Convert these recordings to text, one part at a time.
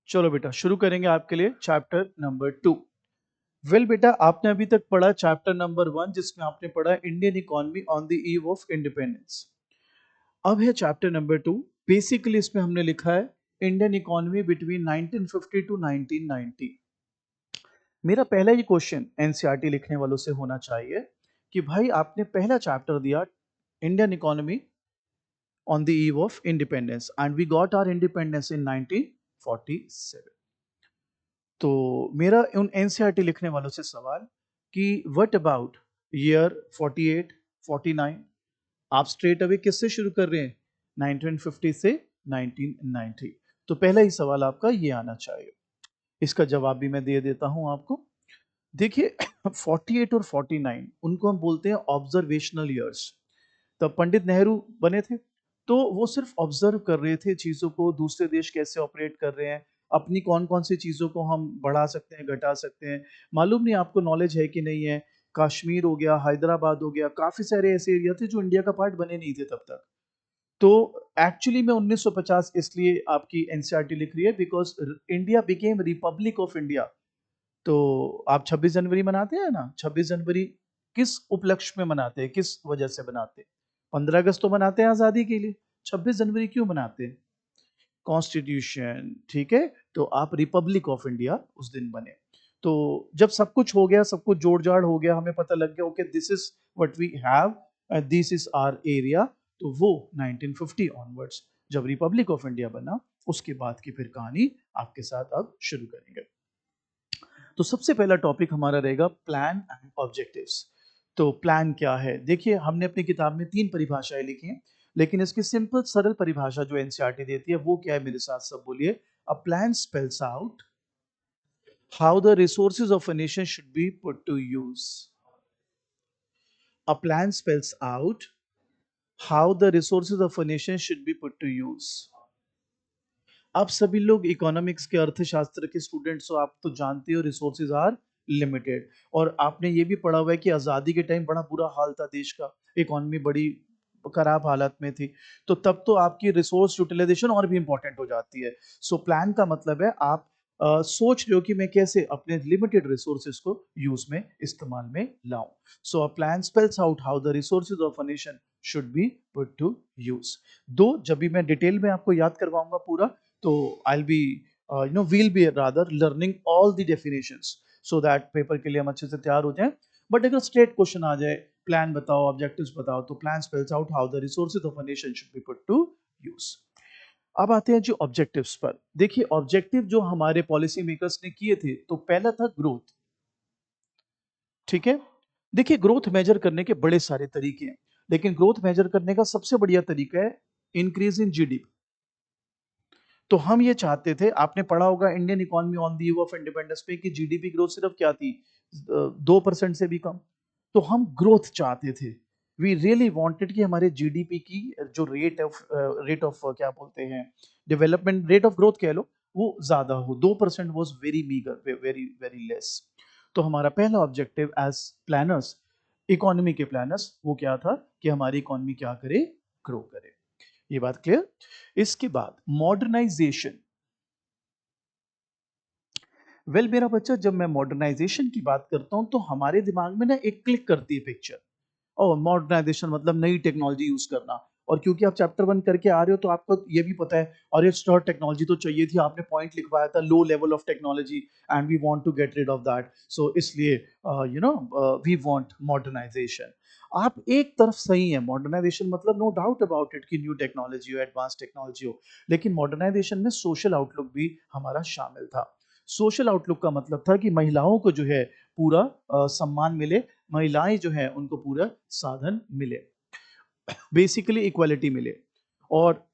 चलो बेटा शुरू करेंगे आपके लिए चैप्टर नंबर 2। वेल बेटा, आपने अभी तक पढ़ा चैप्टर नंबर 1 जिसमें आपने पढ़ा Indian economy on the eve of independence. अब है चैप्टर नंबर 2। बेसिकली इसमें हमने लिखा है इंडियन इकोनॉमी बिटवीन 1950 टू 1990। मेरा पहला ही क्वेश्चन एनसीईआरटी लिखने वालों से होना चाहिए कि भाई आपने पहला चैप्टर दिया Indian economy on the eve of independence and we got our independence in 1947। तो मेरा उन एनसीईआरटी लिखने वालों से सवाल कि व्हाट अबाउट ईयर 48 49। आप स्ट्रेट अवे किससे शुरू कर रहे हैं? 1950 से 1990। तो पहला ही सवाल आपका ये आना चाहिए। इसका जवाब भी मैं दे देता हूं आपको। देखिए 48 और 49 उनको हम बोलते हैं ऑब्जर्वेशनल ईयर्स। तब पंडित नेहरू बने थे, तो वो सिर्फ ऑब्जर्व कर रहे थे चीज़ों को, दूसरे देश कैसे ऑपरेट कर रहे हैं, अपनी कौन-कौन सी चीज़ों को हम बढ़ा सकते हैं, घटा सकते हैं। मालूम नहीं आपको नॉलेज है कि नहीं है, कश्मीर हो गया, हैदराबाद हो गया, काफ़ी सारे ऐसे एरिया थे जो इंडिया का पार्ट बने नहीं थे तब तक। तो एक्चुअली में 1950 इसलिए आपकी एनसीईआरटी लिख रही है because India became Republic of India. तो आप 26 जनवरी मनाते हैं ना? 26 जनवरी किस उपलक्ष्य में मनाते हैं? किस वजह से मनाते हैं? 15 अगस्त तो मनाते हैं आज़ादी के लिए। 26 जनवरी क्यों मनाते हैं? कॉन्स्टिट्यूशन, ठीक है? तो आप रिपब्लिक ऑफ इंडिया उस दिन बने। तो जब सब कुछ हो गया, सब कुछ जोड़-जाड़ हो गया, हमें पता लग गया okay this is what we have and this is our area. तो वो 1950 ऑनवर्ड्स जब रिपब्लिक ऑफ इंडिया बना, उसके बाद की फिर कहानी आपके साथ अब शुरू करेंगे। तो सबसे पहला टॉपिक हमारा रहेगा प्लान एंड ऑब्जेक्टिव्स। तो प्लान क्या है? देखिए हमने अपनी किताब में 3 परिभाषाएं लिखी हैं, लेकिन इसकी सिंपल सरल परिभाषा जो एनसीईआरटी देती है वो क्या है? मेरे साथ सब बोलिए। A plan spells out how the resources of a nation should be put to use. A plan spells out how the resources of a nation should be put to use. आप सभी लोग इकोनॉमिक्स के अर्थशास्त्र के students हो, आप तो जानते हो रिसोर्सेज आर लिमिटेड। और आपने ये भी पढ़ा हुआ है कि आज़ादी के टाइम बड़ा बुरा हाल था देश का, इकोनॉमी बड़ी खराब हालत में थी। तो तब तो आपकी रिसोर्स यूटिलाइजेशन और भी इंपॉर्टेंट हो जाती है। सो प्लान का मतलब है आप सोच रहे हो कि मैं कैसे अपने लिमिटेड रिसोर्सेज को यूज में इस्तेमाल में लाऊं। So a plan spells out how the resources of a nation should be put to use. दो जब भी मैं डिटेल में आपको याद करवाऊंगा पूरा, तो I'll be we'll be rather learning all the definitions so that paper के लिए हम अच्छे से तैयार हो जाएं। बट अगर स्ट्रेट क्वेश्चन आ जाए प्लान बताओ ऑब्जेक्टिव्स बताओ, तो plan spells out how the resources of a nation should be put to use. अब आते हैं जो ऑब्जेक्टिव्स पर। देखिए ऑब्जेक्टिव जो हमारे पॉलिसी मेकर्स ने किए थे, तो पहला था ग्रोथ। ठीक है, देखिए ग्रोथ मेजर करने के बड़े सारे तरीके हैं, लेकिन ग्रोथ मेजर करने का सबसे बढ़िया तरीका है इंक्रीज इन जीडीपी। तो हम ये चाहते थे, आपने पढ़ा होगा Indian economy on the eve of independence पे कि जीडीपी ग्रोथ सिर्फ क्या थी? 2% से भी कम। तो हम ग्रोथ चाहते थे। वी रियली वांटेड कि हमारे जीडीपी की जो रेट ऑफ क्या बोलते हैं, डेवलपमेंट रेट ऑफ ग्रोथ कह लो, वो ज्यादा हो। 2% was very meagre, very very less. तो हमारा पहला ऑब्जेक्टिव एज प्लानर्स, इकोनॉमी के प्लानर्स, वो क्या था कि हमारी इकोनॉमी क्या करे? ग्रो करे। ये बात क्लियर? इसके बाद मॉडर्नाइजेशन। वेल मेरा बच्चा, जब मैं मॉडर्नाइजेशन की बात करता हूं तो हमारे दिमाग में ना एक क्लिक करती है पिक्चर। और मॉडर्नाइजेशन मतलब नई टेक्नोलॉजी यूज करना। और क्योंकि आप चैप्टर 1 करके आ रहे हो तो आपको ये भी पता है, और ये स्टार्ट टेक्नोलॉजी तो चाहिए थी, आपने पॉइंट लिखवाया था low level of technology and we want to get rid of that. So इसलिए वी वांट मॉडर्नाइजेशन। आप एक तरफ सही है, मॉडर्नाइजेशन मतलब नो डाउट अबाउट इट कि न्यू टेक्नोलॉजी हो, एडवांस टेक्नोलॉजी हो। लेकिन मॉडर्नाइजेशन में सोशल आउटलुक भी हमारा शामिल था। सोशल आउटलुक का मतलब था कि महिलाओं को जो है पूरा सम्मान मिले, महिलाएं जो है उनको पूरा साधन मिले, बेसिकली इक्वालिटी मिले। और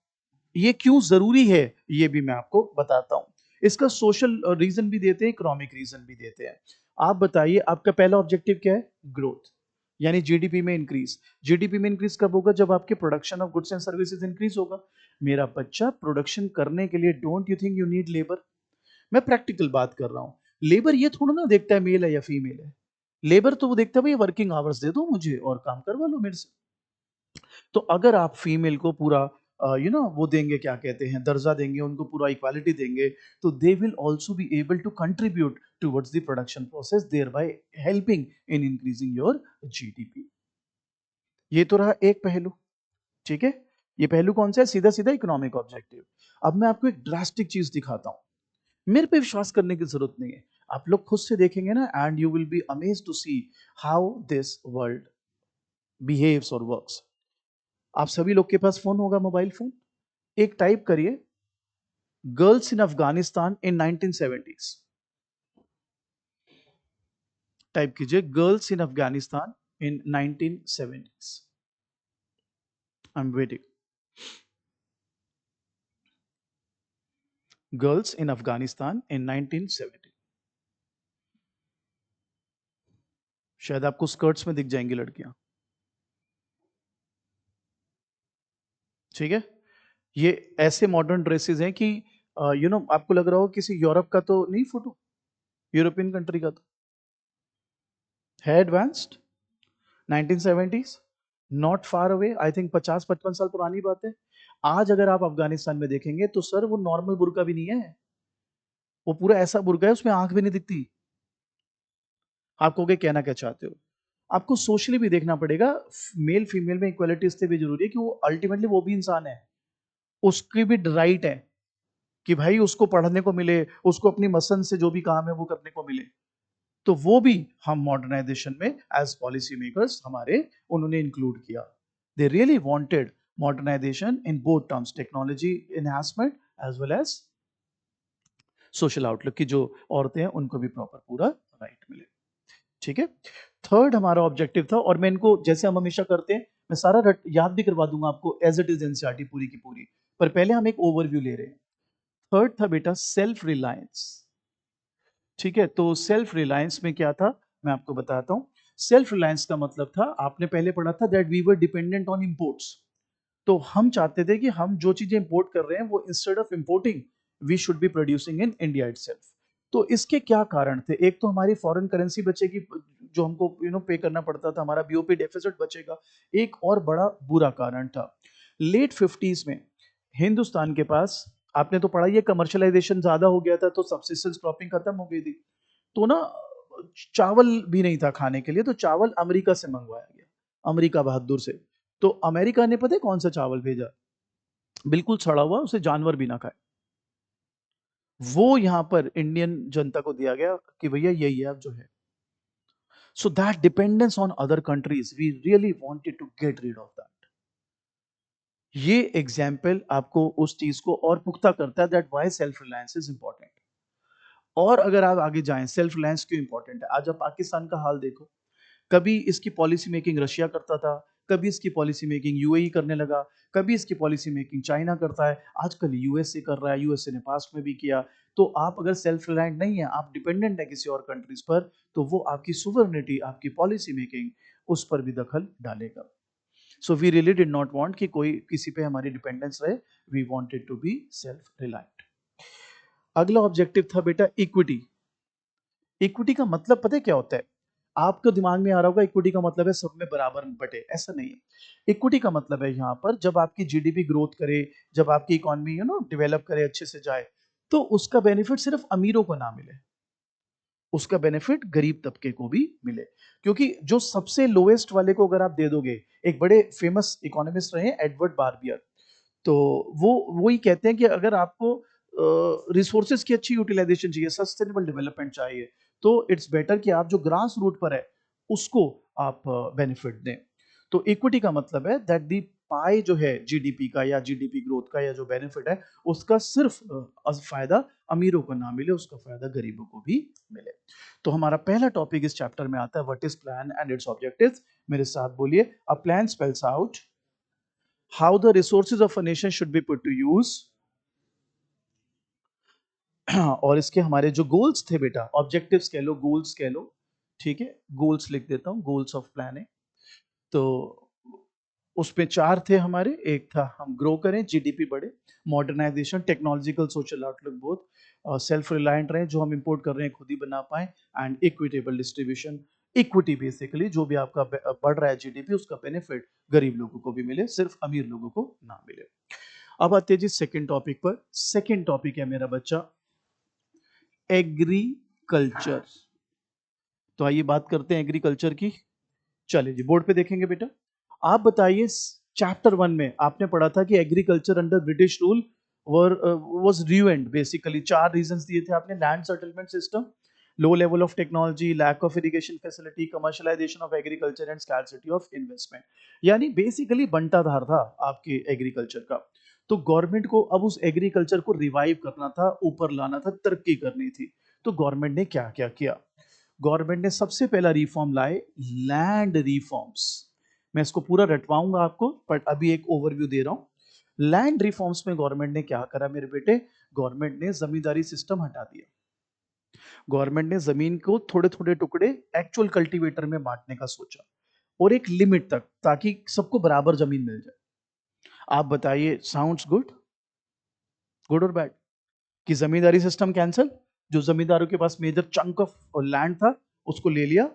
ये क्यों जरूरी है ये भी मैं आपको बताता हूं। इसका सोशल रीजन भी देते हैं, इकोनॉमिक रीजन भी देते हैं। आप बताइए आपका पहला ऑब्जेक्टिव क्या है? ग्रोथ, यानी जीडीपी में इंक्रीज। जीडीपी में इंक्रीज कब होगा? जब आपके production of goods and services increase होगा। मेरा बच्चा, प्रोडक्शन करने के लिए don't you think you need labour? मैं प्रैक्टिकल बात कर रहा हूं। लेबर ये थोड़ा ना देखता है मेल है या फीमेल है। लेबर तो वो देखता है भाई वर्किंग आवर्स दे दो मुझे और काम करवा लो मेरे से। तो अगर आप फीमेल को पूरा वो देंगे, क्या कहते हैं, दर्जा देंगे, उनको पूरा इक्वालिटी देंगे, तो they will also be able to contribute towards the production process, thereby helping in increasing your GDP. ये तो रहा एक पहलू, ठीक है। ये पहलू कौन सा है? सीधा सीधा इकोनॉमिक ऑब्जेक्टिव। अब मैं आपको एक ड्रास्टिक चीज दिखाता हूं, मेरे पे विश्वास करने की जरूरत नहीं है, आप लोग खुद से देखेंगे ना, and you will be amazed to see how this world behaves और वर्क्स। आप सभी लोग के पास फोन होगा, मोबाइल फोन। एक टाइप करिए, girls in Afghanistan in 1970s। Type कीजिए girls in Afghanistan in 1970s। I am waiting. Girls in Afghanistan in 1970। शायद आपको स्कर्ट्स में दिख जाएंगी लड़कियां, ठीक है। ये ऐसे मॉडर्न ड्रेसेस हैं कि आपको लग रहा हो किसी यूरोप का तो नहीं फोटो, यूरोपियन कंट्री का तो है, advanced 1970s, not far away, I think 50-55 साल पुरानी बात है। आज अगर आप अफगानिस्तान में देखेंगे तो सर वो नॉर्मल बुर्का भी नहीं है, वो पूरा ऐसा बुर्का है उसमें आंख भी नहीं दिखती। आप कहोगे कहना क्या चाहते हो? आपको सोशली भी देखना पड़ेगा, मेल फीमेल में इक्वालिटी इसलिए भी जरूरी है कि वो अल्टीमेटली वो भी इंसान है, उसकी भी राइट है कि भाई उसको पढ़ने को मिले, उसको अपनी मसंद से जो भी काम है वो करने को मिले। तो वो भी हम मॉडर्नाइजेशन में एज पॉलिसी मेकर्स हमारे उन्होंने इंक्लूड किया। They really wanted modernisation in both terms, technology enhancement as well as social outlook, की जो औरतें हैं उनको भी प्रॉपर पूरा राइट मिले, ठीक है। थर्ड हमारा ऑब्जेक्टिव था, और मैं इनको जैसे हम हमेशा करते हैं, मैं सारा याद भी करवा दूंगा आपको एज इट इज एनसीईआरटी पूरी की पूरी, पर पहले हम एक ओवरव्यू ले रहे हैं। थर्ड था बेटा सेल्फ रिलायंस, ठीक है। तो सेल्फ रिलायंस में क्या था, मैं आपको बताता हूं। सेल्फ रिलायंस का मतलब था, आपने पहले पढ़ा था that we were dependent on imports. तो हम चाहते थे कि हम जो चीजें इंपोर्ट कर रहे हैं वो instead of importing we should be producing in India itself. तो इसके क्या कारण थे? एक तो हमारी फॉरेन करेंसी बचेगी, जो हमको पे करना पड़ता था, हमारा बीओपी डेफिसिट बचेगा। एक और बड़ा बुरा कारण था, लेट 50s में हिंदुस्तान के पास, आपने तो पढ़ा, ये कमर्शलाइजेशन ज्यादा हो गया था तो सब्सिस्टेंस क्रॉपिंग खत्म हो गई थी, तो ना चावल भी नहीं था खाने के लिए, तो चावल अमेरिका से मंगवाया गया, अमेरिका बहादुर से। तो अमेरिका ने पता है कौन सा चावल भेजा? बिल्कुल सड़ा हुआ, उसे जानवर भी ना खाए। वो यहां पर इंडियन जनता को दिया गया कि भैया यही है अब जो है। So that dependence on other countries we really wanted to get rid of that. ये एग्जाम्पल आपको उस चीज को और पुख्ता करता है that why self reliance is important. और अगर आप आगे जाएं, सेल्फ रिलायंस क्यों इंपॉर्टेंट है? आज आप पाकिस्तान का हाल देखो, कभी इसकी पॉलिसी मेकिंग रशिया करता था, कभी इसकी पॉलिसी मेकिंग यूएई करने लगा, कभी इसकी पॉलिसी मेकिंग चाइना करता है, आजकल यूएसए कर रहा है, यूएसए ने पास्ट में भी किया। तो आप अगर सेल्फ रिलायंट नहीं है, आप डिपेंडेंट है किसी और कंट्रीज पर, तो वो आपकी सुवरेनिटी, आपकी पॉलिसी मेकिंग, उस पर भी दखल डालेगा। So we really did not want कि कोई किसी पे हमारी डिपेंडेंस रहे, we wanted to be self reliant. अगला ऑब्जेक्टिव था बेटा इक्विटी। इक्विटी का मतलब पता है क्या होता है? आपके दिमाग में आ रहा होगा इक्विटी का मतलब है सब में बराबर बटे, ऐसा नहीं है। इक्विटी का मतलब है यहाँ पर जब आपकी जीडीपी ग्रोथ करे, जब आपकी इकोनॉमी डेवलप करे, अच्छे से जाए, तो उसका बेनिफिट सिर्फ अमीरों को ना मिले, उसका बेनिफिट गरीब तबके को भी मिले। क्योंकि जो सबसे लोएस्ट वाले को अगर आप दे दोगे, एक बड़े फेमस इकोनॉमिस्ट रहे एडवर्ड बार्बियर, तो वो ही कहते हैं कि अगर आपको रिसोर्सेज की अच्छी यूटिलाइजेशन चाहिए, सस्टेनेबल डेवलपमेंट चाहिए, तो इट्स बेटर कि आप जो ग्रास रूट पर है उसको आप बेनिफिट दें। तो इक्विटी का मतलब है दैट दी पाई जो है जीडीपी का या जीडीपी ग्रोथ का या जो बेनिफिट है, उसका सिर्फ फायदा अमीरों को ना मिले, उसका फायदा गरीबों को भी मिले। तो हमारा पहला टॉपिक इस चैप्टर में आता है what is plan and it's objectives. मेरे साथ बोलिए, a plan spells out how the resources of a nation should be put to use। और इसके हमारे जो गोल्स थे बेटा, ऑब्जेक्टिव्स कह लो, गोल्स कह लो, ठीक है, गोल्स लिख देता हूं, गोल्स ऑफ प्लानिंग। तो उसमें चार थे हमारे, एक था हम ग्रो करें, जीडीपी बढ़े, modernisation, technological social outlook both, self reliant रहे, जो हम इंपोर्ट कर रहे हैं खुद ही बना पाए, and equitable distribution. Equity basically जो भी आपका बढ़ रहा है जीडीपी उसका बेनिफिट गरीब लोगों को भी मिले, सिर्फ अमीर लोगों को ना मिले। अब आते हैं जी सेकंड टॉपिक पर। सेकंड टॉपिक है मेरा बच्चा एग्रीकल्चर। तो आइए बात करते हैं एग्रीकल्चर की। चलिए जी बोर्ड पे देखेंगे बेटा। आप बताइए चैप्टर 1 में आपने पढ़ा था कि agriculture under British rule was ruined basically. चार रीजंस दिए थे आपने। Land settlement system, low level of technology, lack of irrigation facility, commercialisation of agriculture and scarcity of investment. यानी बेसिकली बंटाधार था आपके एग्रीकल्चर का। तो गवर्नमेंट को अब उस एग्रीकल्चर को रिवाइव करना था, ऊपर लाना था, तरक्की करनी थी। तो गवर्नमेंट ने क्या क्या किया? गवर्नमेंट ने सबसे पहला रिफॉर्म लाए लैंड रिफॉर्म्स। मैं इसको पूरा रटवाऊंगा आपको, बट अभी एक ओवरव्यू दे रहा हूं। लैंड रिफॉर्म्स में गवर्नमेंट ने क्या करा मेरे बेटे? गवर्नमेंट ने जमींदारी सिस्टम हटा दिया। गवर्नमेंट ने जमीन को थोड़े थोड़े टुकड़े एक्चुअल कल्टीवेटर में बांटने का सोचा, और एक लिमिट तक, ताकि सबको बराबर जमीन मिल जाए। आप बताइए, साउंड्स गुड? गुड और बैड? कि जमींदारी सिस्टम कैंसल, जो जमींदारों के पास मेजर चंक ऑफ लैंड था उसको ले लिया,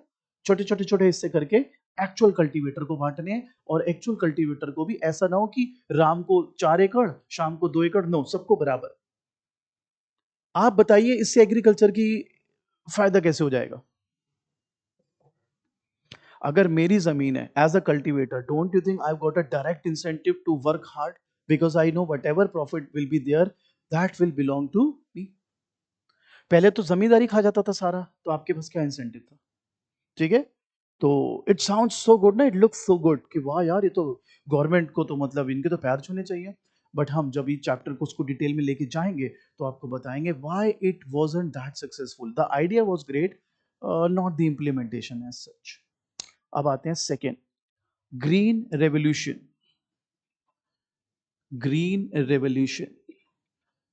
छोटे छोटे छोटे हिस्से करके एक्चुअल कल्टीवेटर को बांटने हैं। और एक्चुअल कल्टीवेटर को भी ऐसा ना हो कि राम को 4 एकड़ शाम को 2 एकड़, नो, सबको बराबर। आप बताइए इससे एग्रीकल्चर की फायदा कैसे हो जाएगा? अगर मेरी जमीन है as a cultivator, don't you think I got a direct incentive to work hard? Because I know whatever profit will be there, that will belong to me. पहले तो जमींदारी खा जाता था सारा, तो आपके पास क्या इंसेंटिव था? ठीक है। तो इट साउंड सो गुड ना, इट लुक्स सो गुड कि वाह यार, ये तो गवर्नमेंट को तो मतलब इनके तो पैर छूने चाहिए। बट हम जब ये चैप्टर को उसको डिटेल में लेके जाएंगे तो आपको बताएंगे why it wasn't that successful. The idea was great, not the implementation as such. अब आते हैं second, green revolution. Green revolution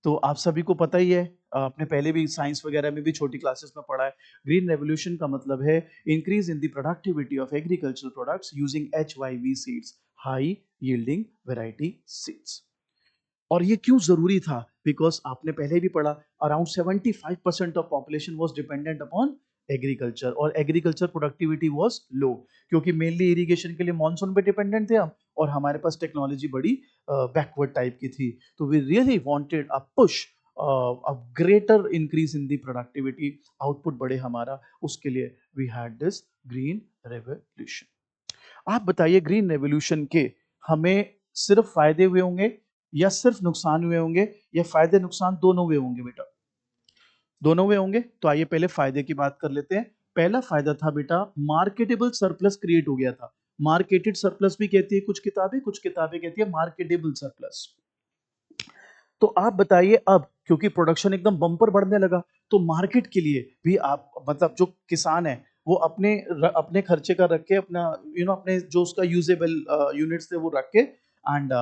तो आप सभी को पता ही है, आपने पहले भी साइंस वगैरह में भी छोटी क्लासेस में पढ़ा है। ग्रीन रेवोल्यूशन का मतलब है increase in the productivity of agricultural products using HYV seeds, high yielding variety seeds. और ये क्यों जरूरी था? बिकॉज आपने पहले भी पढ़ा, around 75% of population was dependent upon agriculture, और एग्रीकल्चर प्रोडक्टिविटी वाज लो, क्योंकि मेनली इरिगेशन के लिए मॉनसून पे डिपेंडेंट थे हम, और हमारे पास टेक्नोलॉजी बड़ी बैकवर्ड टाइप की थी। तो we really wanted a push, a greater increase in the productivity, output बढ़े हमारा, उसके लिए we had this green revolution. आप बताइए, ग्रीन रेवोल्यूशन के हमें सिर्फ फायदे हुए होंगे या सिर्फ नुकसान हुए होंगे, या फायदे नुकसान दोनों हुए होंगे बेटा? दोनों हुए होंगे। तो आइए पहले फायदे की बात कर लेते हैं। पहला फायदा था बेटा, मार्केटेबल सरप्लस क्रिएट हो गया था। मार्केटेड सरप्लस भी कहती है कुछ किताबें कहती है मार्केटेबल सरप्लस। तो आप बताइए, अब क्योंकि प्रोडक्शन एकदम बम्पर बढ़ने लगा, तो मार्केट के लिए भी आप मतलब जो किसान है वो अपने खर्चे का रख के, अपना अपने जो उसका यूजेबल यूनिट्स थे वो रख के, एंड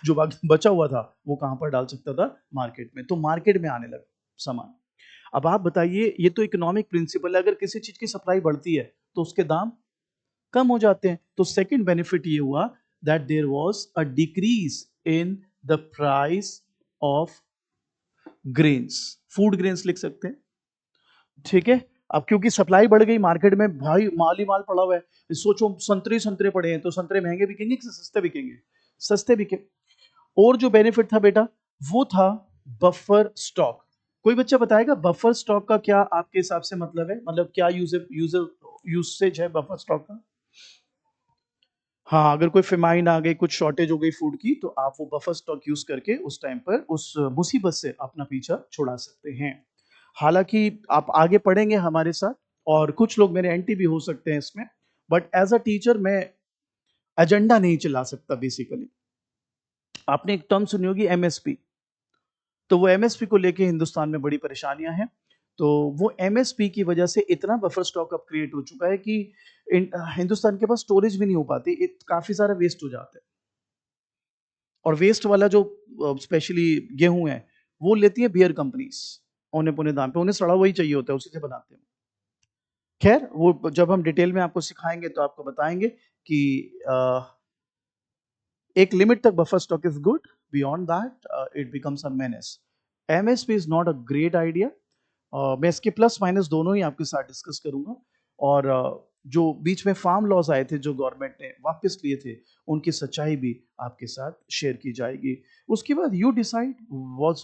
जो बाकी बचा हुआ था वो कहाँ पर डाल सकता था? मार्केट में। तो मार्केट में आने लगा सामान। अब आप बताइए, ये तो इकोनॉमिक प्रिंसिपल है, अगर किसी चीज की सप्लाई बढ़ती है तो उसके दाम कम हो जाते हैं। तो सेकंड बेनिफिट ये हुआ that there was a decrease in the price of grains. Food grains लिख सकते हैं, ठीक है। अब क्योंकि सप्लाई बढ़ गई मार्केट में, भाई माल ही माल पड़ा हुआ है। सोचो संतरे संतरे पड़े हैं, तो संतरे महंगे बिकेंगे कि सस्ते बिकेंगे? सस्ते बिके। और जो बेनिफिट था बेटा वो था बफर स्टॉक। कोई बच्चा बताएगा बफर स्टॉक का क्या आपके हिसाब से मतलब है? मतलब क्या यूसेज है बफर स्टॉक का? हाँ, अगर कोई फेमाइन आ गई, कुछ शॉर्टेज हो गई फूड की, तो आप वो बफर स्टॉक यूज करके उस टाइम पर उस मुसीबत से अपना पीछा छुड़ा सकते हैं। हालांकि आप आगे पढ़ेंगे हमारे साथ, और कुछ लोग मेरे एंटी भी हो सकते हैं इसमें, बट एज अ टीचर मैं एजेंडा नहीं चला सकता बेसिकली। आपने एक टर्म सुनी होगी एमएसपी, तो वो एमएसपी को लेके हिंदुस्तान में बड़ी परेशानियां हैं। तो वो एमएसपी की वजह से इतना बफर स्टॉक अब क्रिएट हो चुका है कि हिंदुस्तान के पास स्टोरेज भी नहीं हो पाती, काफी सारा वेस्ट हो जाता है। और वेस्ट वाला जो स्पेशली गेहूं है वो लेती है बियर कंपनीज औने पोने दाम पे, उन्हें सड़ा हुआ ही चाहिए होता है, उसी से बनाते हैं। खैर वो जब हम डिटेल में आपको सिखाएंगे तो आपको बताएंगे कि एक लिमिट तक buffer stock is good, beyond that it becomes a menace. MSP is not a great idea. मैं इसके प्लस माइनस दोनों ही आपके साथ डिस्कस करूंगा। और जो बीच में फार्म लॉज आए थे जो गवर्नमेंट ने वापस लिए थे, उनकी सच्चाई भी आपके साथ शेयर की जाएगी। उसके बाद you decide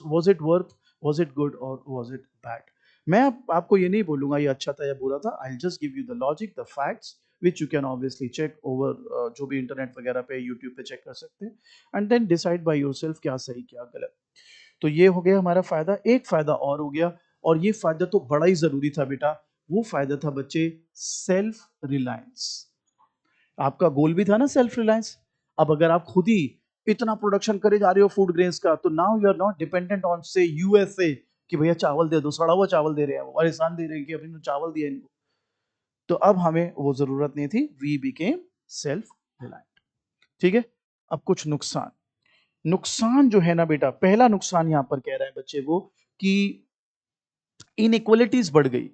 was it worth, was it good और वाज इट बैड। मैं आपको ये नहीं बोलूंगा ये अच्छा था या बुरा था, I just give you the logic, the facts which you can obviously check over, जो भी इंटरनेट वगैरह पे यूट्यूब पे चेक कर सकते हैं, and then decide by yourself क्या सही क्या गलत। तो ये हो गया हमारा फायदा। एक फायदा और हो गया, और ये फायदा तो बड़ा ही जरूरी था बेटा। वो फायदा था बच्चे सेल्फ रिलायंस। आपका गोल भी था ना सेल्फ रिलायंस। अब अगर आप खुद ही इतना प्रोडक्शन करे जा रहे हो फूड ग्रेन्स का, तो now you are not dependent on से यूएसए कि भैया चावल दे दो, सड़ा हुआ चावल दे रहे हैं, परेशान दे रहे हैं कि अभी चावल दिया इनको। तो अब हमें वो जरूरत नहीं थी, वी बिकेम सेल्फ रिलायंट। ठीक है। अब कुछ नुकसान। नुकसान जो है ना बेटा, पहला नुकसान यहां पर कह रहा है बच्चे वो कि इनइक्वालिटीज बढ़ गई।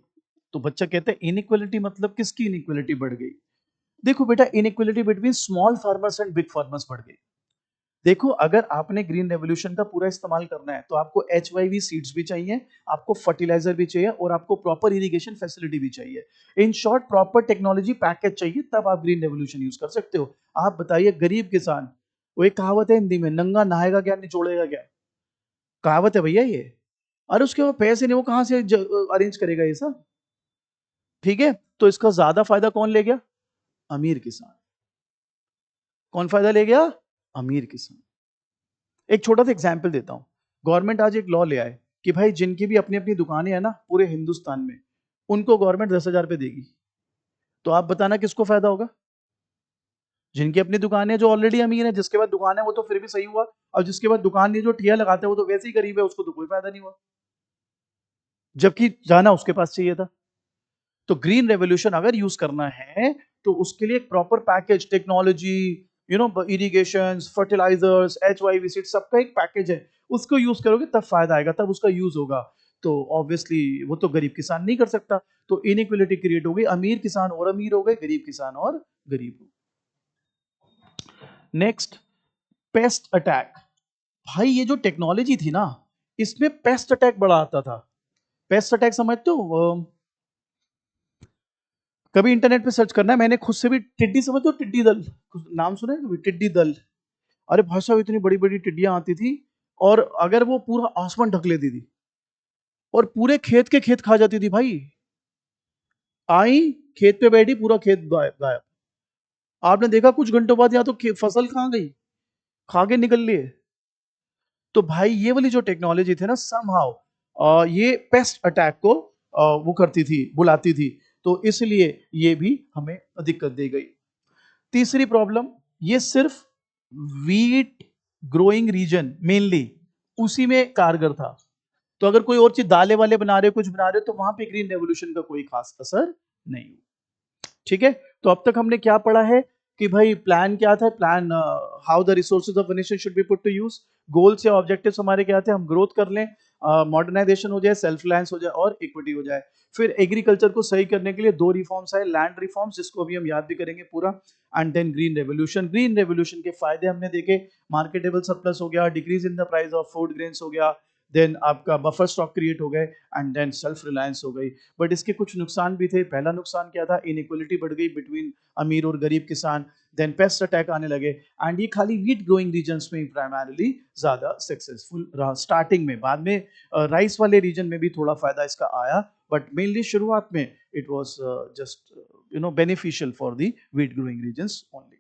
तो बच्चा कहता है इनइक्वालिटी मतलब किसकी इनइक्वालिटी बढ़ गई? देखो बेटा, inequality between small farmers and big farmers बढ़ गई। देखो, अगर आपने ग्रीन रेवोल्यूशन का पूरा इस्तेमाल करना है तो आपको HYV सीड्स भी चाहिए, आपको फर्टिलाइजर भी चाहिए, और आपको प्रॉपर इरिगेशन फैसिलिटी भी चाहिए। In short proper technology package चाहिए, तब आप ग्रीन रेवोल्यूशन यूज कर सकते हो। आप बताइए गरीब किसान, वो एक कहावत है हिंदी में, नंगा नहाएगा क्या निचोड़ेगा क्या, कहावत है भैया ये। और उसके बाद पैसे नहीं, वो कहां से अरेंज करेगा ये सब? ठीक है। तो इसका ज्यादा फायदा कौन ले गया? अमीर किसान। कौन फायदा ले गया? अमीर किसान। एक छोटा सा एग्जाम्पल देता हूं। गवर्नमेंट आज एक लॉ ले आए कि भाई जिनकी भी अपनी अपनी दुकानें हैं ना पूरे हिंदुस्तान में, उनको गवर्नमेंट 10,000 रुपए देगी। तो आप बताना किसको फायदा होगा? जिनकी अपनी दुकान है, जो ऑलरेडी अमीर है, जिसके बाद दुकान है वो तो फिर भी सही हुआ, और जिसके बाद दुकान नहीं, जो ठिया लगाते हैं वो तो वैसे ही गरीब है, उसको तो कोई फायदा नहीं हुआ, जबकि जाना उसके पास चाहिए था। तो ग्रीन रेवोल्यूशन अगर यूज करना है तो उसके लिए एक proper package, technology, irrigation, fertilisers, HYV seed, सबका एक पैकेज है। उसको यूज करोगे तब फायदा आएगा, तब उसका यूज होगा। तो ऑब्वियसली वो तो गरीब किसान नहीं कर सकता। तो इनइक्वालिटी क्रिएट हो गई, अमीर किसान और अमीर हो गए, गरीब किसान और गरीब हो। Next, paste attack. भाई ये जो टेक्नोलॉजी थी ना, इसमें पेस्ट अटैक बड़ा आता था। पेस्ट अटैक समझते हो? कभी इंटरनेट पे सर्च करना है, मैंने खुद से भी, टिड्डी समझते हो? टिड्डी दल, नाम सुना है कभी? टिड्डी दल। अरे भाई साहब, इतनी बड़ी बड़ी टिड्डियां आती थी, और अगर वो पूरा आसमान ढक लेती थी, और पूरे खेत के खेत खा जाती थी भाई। आई, खेत पे बैठी, पूरा खेत गायब गायब। आपने देखा कुछ घंटों बाद या तो फसल कहाँ गई, खा के निकल लिए। तो भाई ये वाली जो टेक्नोलॉजी थी ना, समहाउ ये पेस्ट अटैक को वो करती थी, बुलाती थी। तो इसलिए ये भी हमें दिक्कत दी गई। तीसरी प्रॉब्लम, ये सिर्फ वीट ग्रोइंग रीजन मेनली उसी में कारगर था। तो अगर कोई और चीज दालें वाले बना रहे हो, कुछ बना रहे हो, तो वहां पे ग्रीन रेवोल्यूशन का कोई खास असर नहीं हुआ। ठीक है। तो अब तक हमने क्या पढ़ा है कि भाई प्लान क्या था, plan how the resources of nation should be put to use. Goals या ऑब्जेक्टिव्स हमारे क्या थे, हम ग्रोथ कर लें, मॉडर्नाइजेशन हो जाए, सेल्फ रिलायंस हो जाए, और इक्विटी हो जाए। फिर एग्रीकल्चर को सही करने के लिए दो रिफॉर्म्स आए, लैंड रिफॉर्म्स, जिसको अभी हम याद भी करेंगे पूरा, and then green revolution. Green revolution के फायदे हमने देखे, मार्केटेबल सरप्लस हो गया, decrease in the price of food grains हो गया, देन आपका बफर स्टॉक क्रिएट हो गए, एंड देन सेल्फ रिलायंस हो गई। बट इसके कुछ नुकसान भी थे। पहला नुकसान क्या था? इनइक्वालिटी बढ़ गई बिटवीन अमीर और गरीब किसान। देन पेस्ट अटैक आने लगे, एंड ये खाली वीट ग्रोइंग रीजन्स में प्राइमरली ज्यादा सक्सेसफुल रहा स्टार्टिंग में। बाद में राइस वाले रीजन में भी थोड़ा फायदा इसका आया, बट मेनली शुरुआत में it was just beneficial for the wheat growing regions only.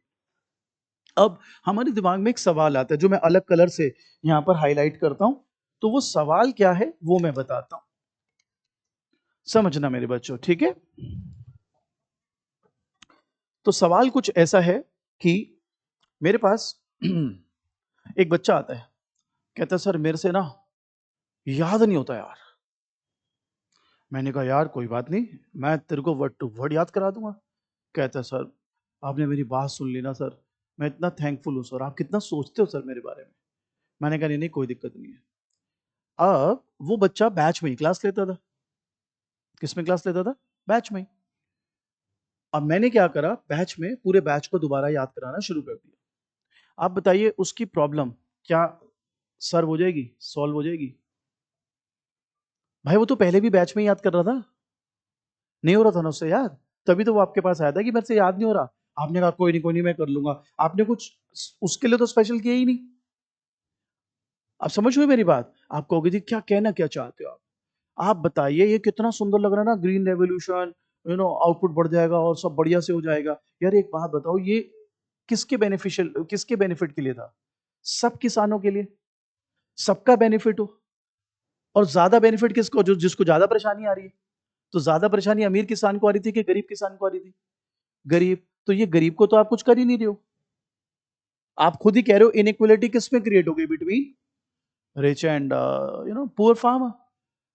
अब हमारे दिमाग में एक सवाल आता है, जो मैं अलग कलर से यहां पर हाईलाइट करता हूं। तो वो सवाल क्या है वो मैं बताता हूं, समझना मेरे बच्चों, ठीक है? तो सवाल कुछ ऐसा है कि मेरे पास एक बच्चा आता है, कहता है सर मेरे से ना याद नहीं होता यार। मैंने कहा यार कोई बात नहीं, मैं तेरे को वर्ड टू वर्ड याद करा दूंगा। कहता है सर आपने मेरी बात सुन ली ना सर, मैं इतना थैंकफुल हूँ सर, आप कितना सोचते हो सर मेरे बारे में। मैंने कहा नहीं नहीं कोई दिक्कत नहीं है। अब वो बच्चा बैच में ही क्लास लेता था। किस में क्लास लेता था? बैच में। अब मैंने क्या करा, बैच में पूरे बैच को दोबारा याद कराना शुरू कर दिया। आप बताइए उसकी प्रॉब्लम क्या सर्व हो जाएगी, सॉल्व हो जाएगी? भाई वो तो पहले भी बैच में याद कर रहा था, नहीं हो रहा था ना उससे याद। तभी तो वो आपके पास आया था कि मेरे से याद नहीं हो रहा। आपने कहा कोई नहीं मैं कर लूंगा। आपने कुछ उसके लिए तो स्पेशल किया ही नहीं। आप समझ हुए मेरी बात? आप कहोगे जी क्या कहना क्या चाहते हो आप बताइए ये कितना सुंदर लग रहा है ना, ग्रीन रेवोल्यूशन, आउटपुट बढ़ जाएगा और सब बढ़िया से हो जाएगा। यार एक बात बताओ, ये किसके बेनिफिशियल, किसके बेनिफिट के लिए था? सब किसानों के लिए, सबका बेनिफिट हो। और ज्यादा बेनिफिट किसको, जो जिसको ज्यादा परेशानी आ रही है। तो ज्यादा परेशानी अमीर किसान को आ रही थी कि गरीब किसान को आ रही थी? गरीब। तो ये गरीब को तो आप कुछ कर ही नहीं रहे हो। आप खुद ही कह रहे हो इनइक्वलिटी किस में क्रिएट हो गई, between rich and poor farmer.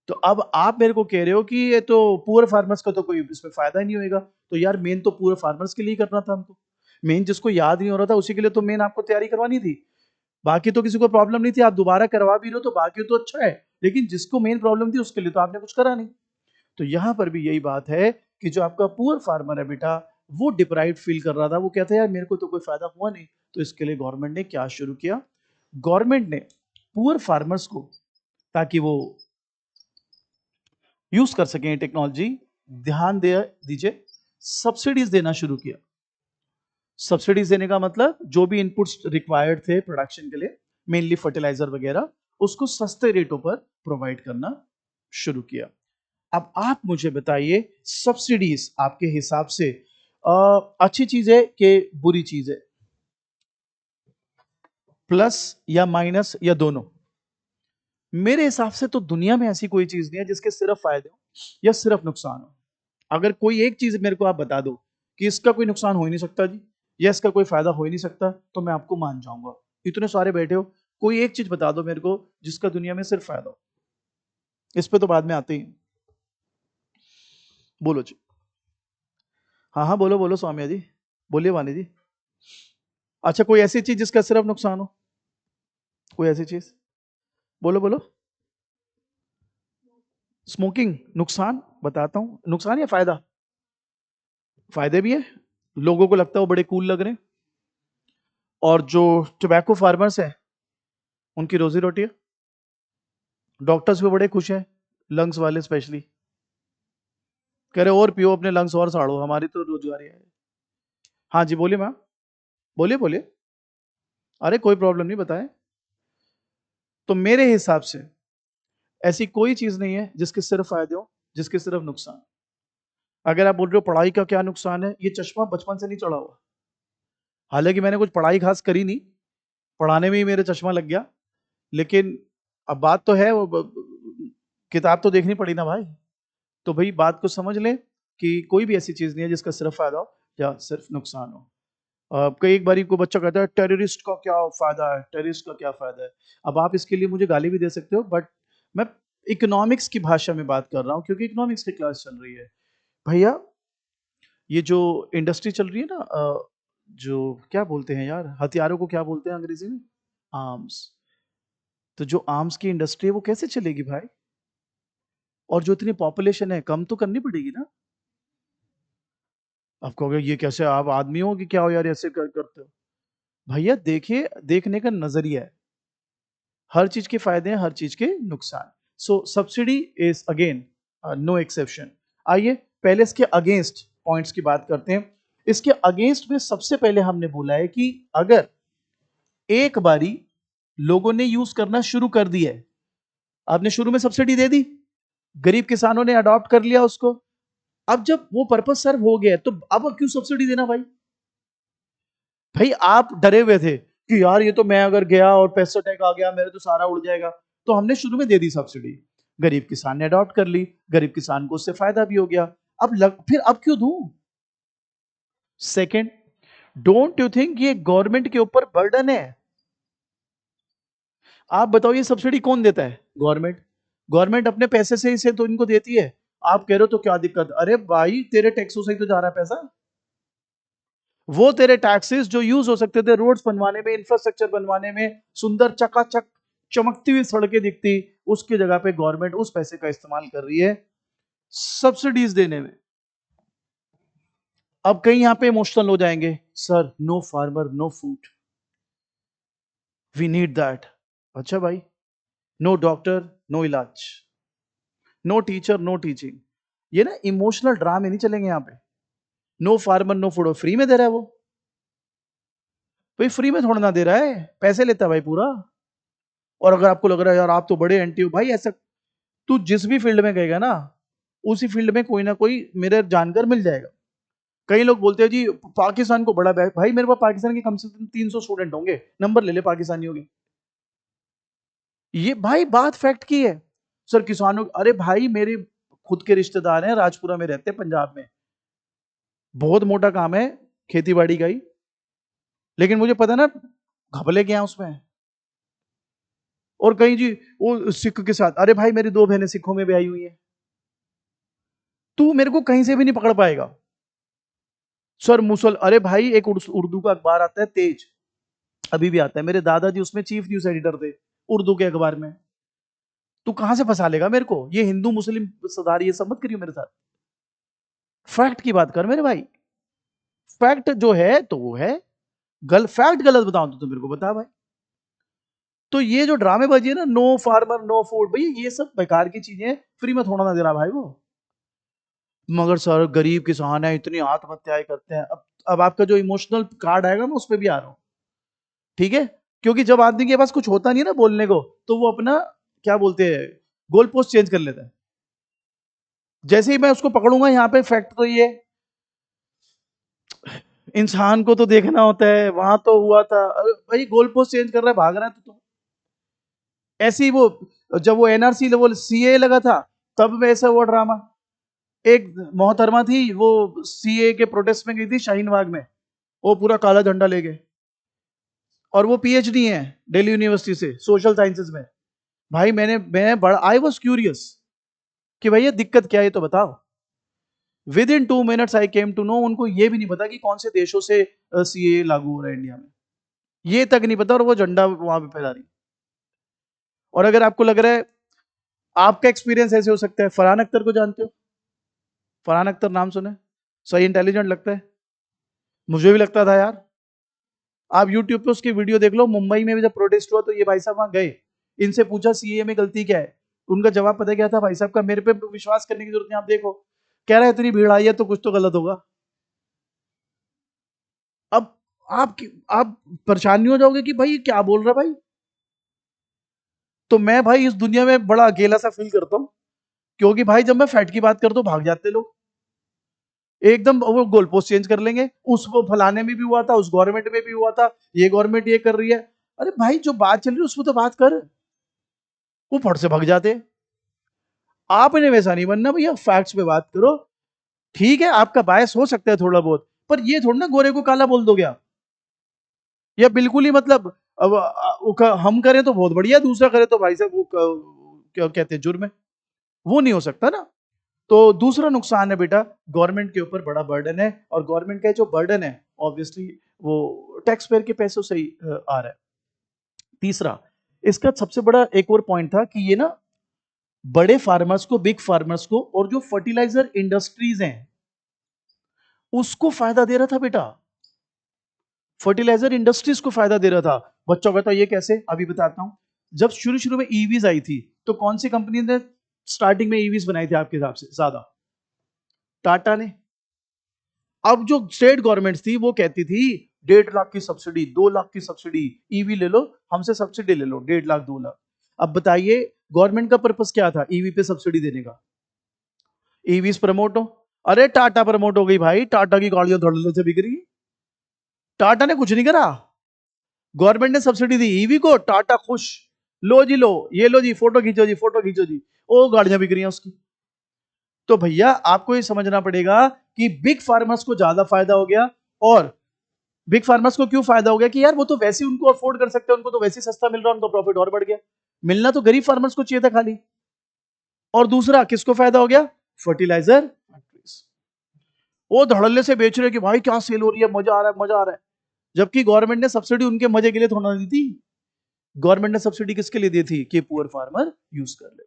तो अब आप मेरे को कह रहे हो कि ये तो पुअर फार्मर्स का तो कोई इसमें फायदा ही नहीं होगा। तो यार मेन तो पुअर फार्मर्स के लिए ही करना था हमको। मेन जिसको याद नहीं हो रहा था उसी के लिए तो मेन आपको तैयारी करवानी थी। बाकी तो किसी को प्रॉब्लम नहीं थी, आप दोबारा करवा भी रहे हो तो बाकी तो अच्छा है। लेकिन जिसको मेन प्रॉब्लम थी उसके लिए तो आपने कुछ करा नहीं। तो यहां पर भी यही बात है कि जो आपका पुअर फार्मर है बेटा, वो डिप्राइव फील कर रहा था। वो कहता है यार मेरे को तो कोई फायदा हुआ नहीं। तो इसके लिए गवर्नमेंट ने क्या शुरू किया? गवर्नमेंट ने पुअर फार्मर्स को, ताकि वो यूज कर सकें टेक्नोलॉजी, ध्यान दे दीजिए, सब्सिडीज देना शुरू किया। सब्सिडीज देने का मतलब जो भी इनपुट्स रिक्वायर्ड थे प्रोडक्शन के लिए, मेनली फर्टिलाइजर वगैरह, उसको सस्ते रेटों पर प्रोवाइड करना शुरू किया। अब आप मुझे बताइए, सब्सिडीज आपके हिसाब से अच्छी चीज है कि बुरी चीज है? प्लस या माइनस या दोनों? मेरे हिसाब से तो दुनिया में ऐसी कोई चीज नहीं है जिसके सिर्फ फायदे हो या सिर्फ नुकसान हो। अगर कोई एक चीज मेरे को आप बता दो कि इसका कोई नुकसान हो ही नहीं सकता जी, या इसका कोई फायदा हो ही नहीं सकता, तो मैं आपको मान जाऊंगा। इतने सारे बैठे हो, कोई एक चीज बता दो मेरे को जिसका दुनिया में सिर्फ फायदा हो। इस पे तो बाद में आते ही। बोलो जी। हाँ हाँ बोलो बोलो सौम्या जी। बोलिए वानी जी। अच्छा कोई ऐसी चीज जिसका सिर्फ नुकसान हो? कोई ऐसी चीज? बोलो बोलो। स्मोकिंग नुकसान? बताता हूं, नुकसान या फायदा? फायदे भी है। लोगों को लगता है वो बड़े कूल लग रहे हैं। और जो टोबैको फार्मर्स है उनकी रोजी रोटी है। डॉक्टर्स भी बड़े खुश हैं, लंग्स वाले स्पेशली, कह रहे और पियो अपने लंग्स और साड़ो, हमारी तो रोजगारी है। हाँ जी बोलिए मैम। बोलिए बोलिए। अरे कोई प्रॉब्लम नहीं, बताएं। तो मेरे हिसाब से ऐसी कोई चीज नहीं है जिसके सिर्फ फायदे हो, जिसके सिर्फ नुकसान। अगर आप बोल रहे हो पढ़ाई का क्या नुकसान है, ये चश्मा बचपन से नहीं चढ़ा हुआ। हालांकि मैंने कुछ पढ़ाई खास करी नहीं, पढ़ाने में ही मेरे चश्मा लग गया। लेकिन अब बात तो है, किताब तो देखनी पड़ी ना भाई। तो भाई बात को समझ लें कि कोई भी ऐसी चीज नहीं है जिसका सिर्फ फायदा हो या सिर्फ नुकसान हो। कई एक बारी को बच्चा कहता है टेररिस्ट का क्या फायदा है, टेररिस्ट का क्या फायदा है। अब आप इसके लिए मुझे गाली भी दे सकते हो, बट मैं इकोनॉमिक्स की भाषा में बात कर रहा हूँ क्योंकि इकोनॉमिक्स की क्लास चल रही है। भैया ये जो इंडस्ट्री चल रही है ना, जो क्या बोलते हैं यार, हथियारों को क्या बोलते हैं अंग्रेजी में? आर्म्स। तो जो आर्म्स की इंडस्ट्री है वो कैसे चलेगी भाई? और जो इतनी पॉपुलेशन है, कम तो करनी पड़ेगी ना। आप कहोगे ये कैसे, आप आदमी हो कि क्या हो यार, ऐसे करते हो? भैया देखिए, देखने का नजरिया है। हर चीज के फायदे हैं, हर चीज के नुकसान। So subsidy is again no exception. आइए पहले इसके अगेंस्ट पॉइंट्स की बात करते हैं। इसके अगेंस्ट में सबसे पहले हमने बोला है कि अगर एक बारी लोगों ने यूज करना शुरू कर दिया है, आपने शुरू में सब्सिडी दे दी, गरीब किसानों ने अडॉप्ट कर लिया उसको, अब जब वो पर्पज सर्व हो गया तो अब क्यों सब्सिडी देना भाई? भाई आप डरे हुए थे कि यार ये तो मैं अगर गया और पैसा टैग आ गया मेरे तो सारा उड़ जाएगा, तो हमने शुरू में दे दी सब्सिडी। गरीब किसान ने अडॉप्ट कर ली, गरीब किसान को उससे फायदा भी हो गया। फिर अब क्यों दूं? सेकंड, डोंट यू थिंक ये गवर्नमेंट के ऊपर बर्डन है? आप बताओ ये सब्सिडी कौन देता है? गवर्नमेंट। गवर्नमेंट अपने पैसे से ही से तो इनको देती है। आप कह रहे हो तो क्या दिक्कत? अरे भाई तेरे टैक्सों से ही तो जा रहा है पैसा। वो तेरे टैक्सेस जो यूज हो सकते थे रोड्स बनवाने में, इंफ्रास्ट्रक्चर बनवाने में, सुंदर चकाचक चमकती हुई सड़कें दिखती, उसकी जगह पे गवर्नमेंट उस पैसे का इस्तेमाल कर रही है सब्सिडीज देने में। अब कहीं यहां पे इमोशनल हो जाएंगे, sir no farmer no food, we need that. अच्छा भाई, नो डॉक्टर नो इलाज, नो टीचर नो टीचिंग। ये ना इमोशनल ड्रामे नहीं चलेंगे यहां पे। No farmer no food, free में दे रहा है वो भाई, फ्री में थोड़ा ना दे रहा है, पैसे लेता है भाई पूरा। और अगर आपको लग रहा है यार आप तो बड़े एंटी हो, भाई ऐसा तू जिस भी फील्ड में गएगा ना, उसी फील्ड में कोई ना कोई मेरे जानकर मिल जाएगा। कई लोग बोलते हैं जी पाकिस्तान को बड़ा भाई मेरे पास पाकिस्तान के कम से कम 300 स्टूडेंट होंगे, नंबर ले ले पाकिस्तानियों के। ये भाई बात फैक्ट की है। सर किसानों, अरे भाई मेरे खुद के रिश्तेदार हैं, राजपुरा में रहते हैं पंजाब में, बहुत मोटा काम है खेती बाड़ी का ही, लेकिन मुझे पता है ना घपले क्या है उसमें। और कहीं जी वो सिख के साथ, अरे भाई मेरी 2 बहनें सिखों में भी आई हुई है, तू मेरे को कहीं से भी नहीं पकड़ पाएगा। सर मुसल, अरे भाई एक उर्दू का अखबार आता है तेज, अभी भी आता है, मेरे दादाजी उसमें चीफ न्यूज एडिटर थे उर्दू के अखबार में। तू कहां से फंसा लेगा मेरे को, ये हिंदू मुस्लिम सदार ये सब मत करियो मेरे साथ, फैक्ट की बात कर मेरे भाई। फैक्ट जो है तो वो है, फैक्ट गलत बताऊं तो मेरे को बता भाई। तो ये जो ड्रामेबाजी है ना, नो फार्मर नो फूड, भाई ये सब बेकार की चीजें, फ्री में थोड़ा ना दे रहा भाई वो। मगर सर गरीब किसान है, इतनी आत्महत्याएं करते हैं। अब आपका जो इमोशनल कार्ड आएगा मैं उस पर भी आ रहा हूं, ठीक है। क्योंकि जब आदमी के पास कुछ होता नहीं है ना बोलने को, तो वो अपना क्या बोलते हैं गोल पोस्ट चेंज कर लेता है। जैसे ही मैं उसको पकड़ूंगा यहाँ पे, फैक्ट तो ये इंसान को तो देखना होता है, वहां तो हुआ था, अरे भाई गोल पोस्ट चेंज कर रहा है, भाग रहा है तो ऐसे ही वो जब वो एनआरसी वो सीए लगा था, तब में ऐसा हुआ ड्रामा। एक मोहतरमा थी वो सीए के प्रोटेस्ट में गई थी शाहीन बाग में, वो पूरा काला झंडा ले गए, और वो पीएचडी है दिल्ली यूनिवर्सिटी से सोशल साइंसेज में। भाई मैं बड़ा आई वॉज क्यूरियस कि भाई ये दिक्कत क्या है, ये तो बताओ। Within 2 minutes I came to know, उनको ये भी नहीं पता कि कौन से देशों से सीए लागू हो रहा है इंडिया में, ये तक नहीं पता, और वो झंडा वहां पे फहरा रही। और अगर आपको लग रहा है आपका एक्सपीरियंस ऐसे हो सकता है, फरहान अख्तर को जानते हो? फरहान अख्तर नाम सुने, सही इंटेलिजेंट लगता है, मुझे भी लगता था यार। आप यूट्यूब पे उसकी वीडियो देख लो, मुंबई में भी जब प्रोटेस्ट हुआ तो ये भाई साहब वहां गए, इनसे पूछा सीए में गलती क्या है, उनका जवाब पता क्या था भाई साहब का, मेरे पे विश्वास करने की जरूरत नहीं, आप देखो, कह रहा है इतनी भीड़ आई है तो कुछ तो गलत होगा। अब आप परेशान नहीं हो जाओगे कि भाई क्या बोल रहा भाई? तो मैं भाई इस दुनिया में बड़ा अकेला सा फील करता हूँ, क्योंकि भाई जब मैं फैट की बात करता हूँ भाग जाते लोग, एकदम वो गोल पोस्ट चेंज कर लेंगे, उस वो फलाने में भी हुआ था, उस गवर्नमेंट में भी हुआ था, ये गवर्नमेंट ये कर रही है। अरे भाई जो बात चल रही है उसमें तो बात कर, वो फट से भाग जाते हैं। आपने वैसा नहीं बनना भैया, फैक्ट्स पे बात करो। ठीक है आपका बायस हो सकता है थोड़ा बहुत, पर ये थोड़ा ना गोरे को काला बोल दोगे आप, या बिल्कुल ही मतलब अब हम करें तो बहुत बढ़िया, दूसरा करे तो भाई साहब वो क्या कहते हैं जुर्म है, वो नहीं हो सकता ना। तो दूसरा नुकसान है बेटा, गवर्नमेंट के ऊपर बड़ा बर्डन है, और गवर्नमेंट का जो बर्डन है ऑब्वियसली वो टैक्स पेयर के पैसों से ही आ रहा है। तीसरा, इसका सबसे बड़ा एक और पॉइंट था कि ये ना बड़े फार्मर्स को, बिग फार्मर्स को, और जो फर्टिलाइजर इंडस्ट्रीज हैं उसको फायदा दे रहा था बेटा, फर्टिलाइजर इंडस्ट्रीज को फायदा दे रहा था। बच्चों कहता ये कैसे, अभी बताता हूं। जब शुरू शुरू में ईवीज आई थी, तो कौन सी कंपनी ने स्टार्टिंग में ईवीज बनाई थी आपके हिसाब से ज्यादा? टाटा ने। अब जो स्टेट गवर्नमेंट थी वो कहती थी 1.5 लाख की सब्सिडी, 2 लाख की सब्सिडी, ईवी ले लो हमसे, सब्सिडी ले लो 1.5 लाख 2 लाख। अब बताइए गवर्नमेंट का पर्पस क्या था ईवी पे सब्सिडी देने का? ईवीज प्रमोट हो, अरे टाटा प्रमोट हो गई भाई, टाटा की गाड़ियां धड़ल्ले से बिक रही। टाटा ने कुछ नहीं करा, गवर्नमेंट ने सब्सिडी दी ईवी को, टाटा खुश, लो जी लो, ये लो जी फोटो खींचो जी, फोटो खींचो जी, वो गाड़ियां बिक रही हैं उसकी। तो भैया आपको ये समझना पड़ेगा कि बिग फार्मर्स को ज्यादा फायदा हो गया। और बिग फार्मर्स को क्यों फायदा हो गया कि यार वो तो वैसे ही उनको अफोर्ड कर सकते हैं, उनको तो वैसे ही सस्ता मिल रहा है, उनका प्रॉफिट और बढ़ गया। मिलना तो गरीब फार्मर्स को चाहिए था खाली। और दूसरा किसको फायदा हो गया? फर्टिलाइजर फैक्ट्रीज, वो धड़ल्ले से बेच रहे हैं कि भाई क्या सेल हो रही है, मजा आ रहा है, मजा आ रहा है। जबकि गवर्नमेंट ने सब्सिडी उनके मजे के लिए थोड़ा दी थी, गवर्नमेंट ने सब्सिडी किसके लिए दी थी कि पुअर फार्मर यूज कर ले।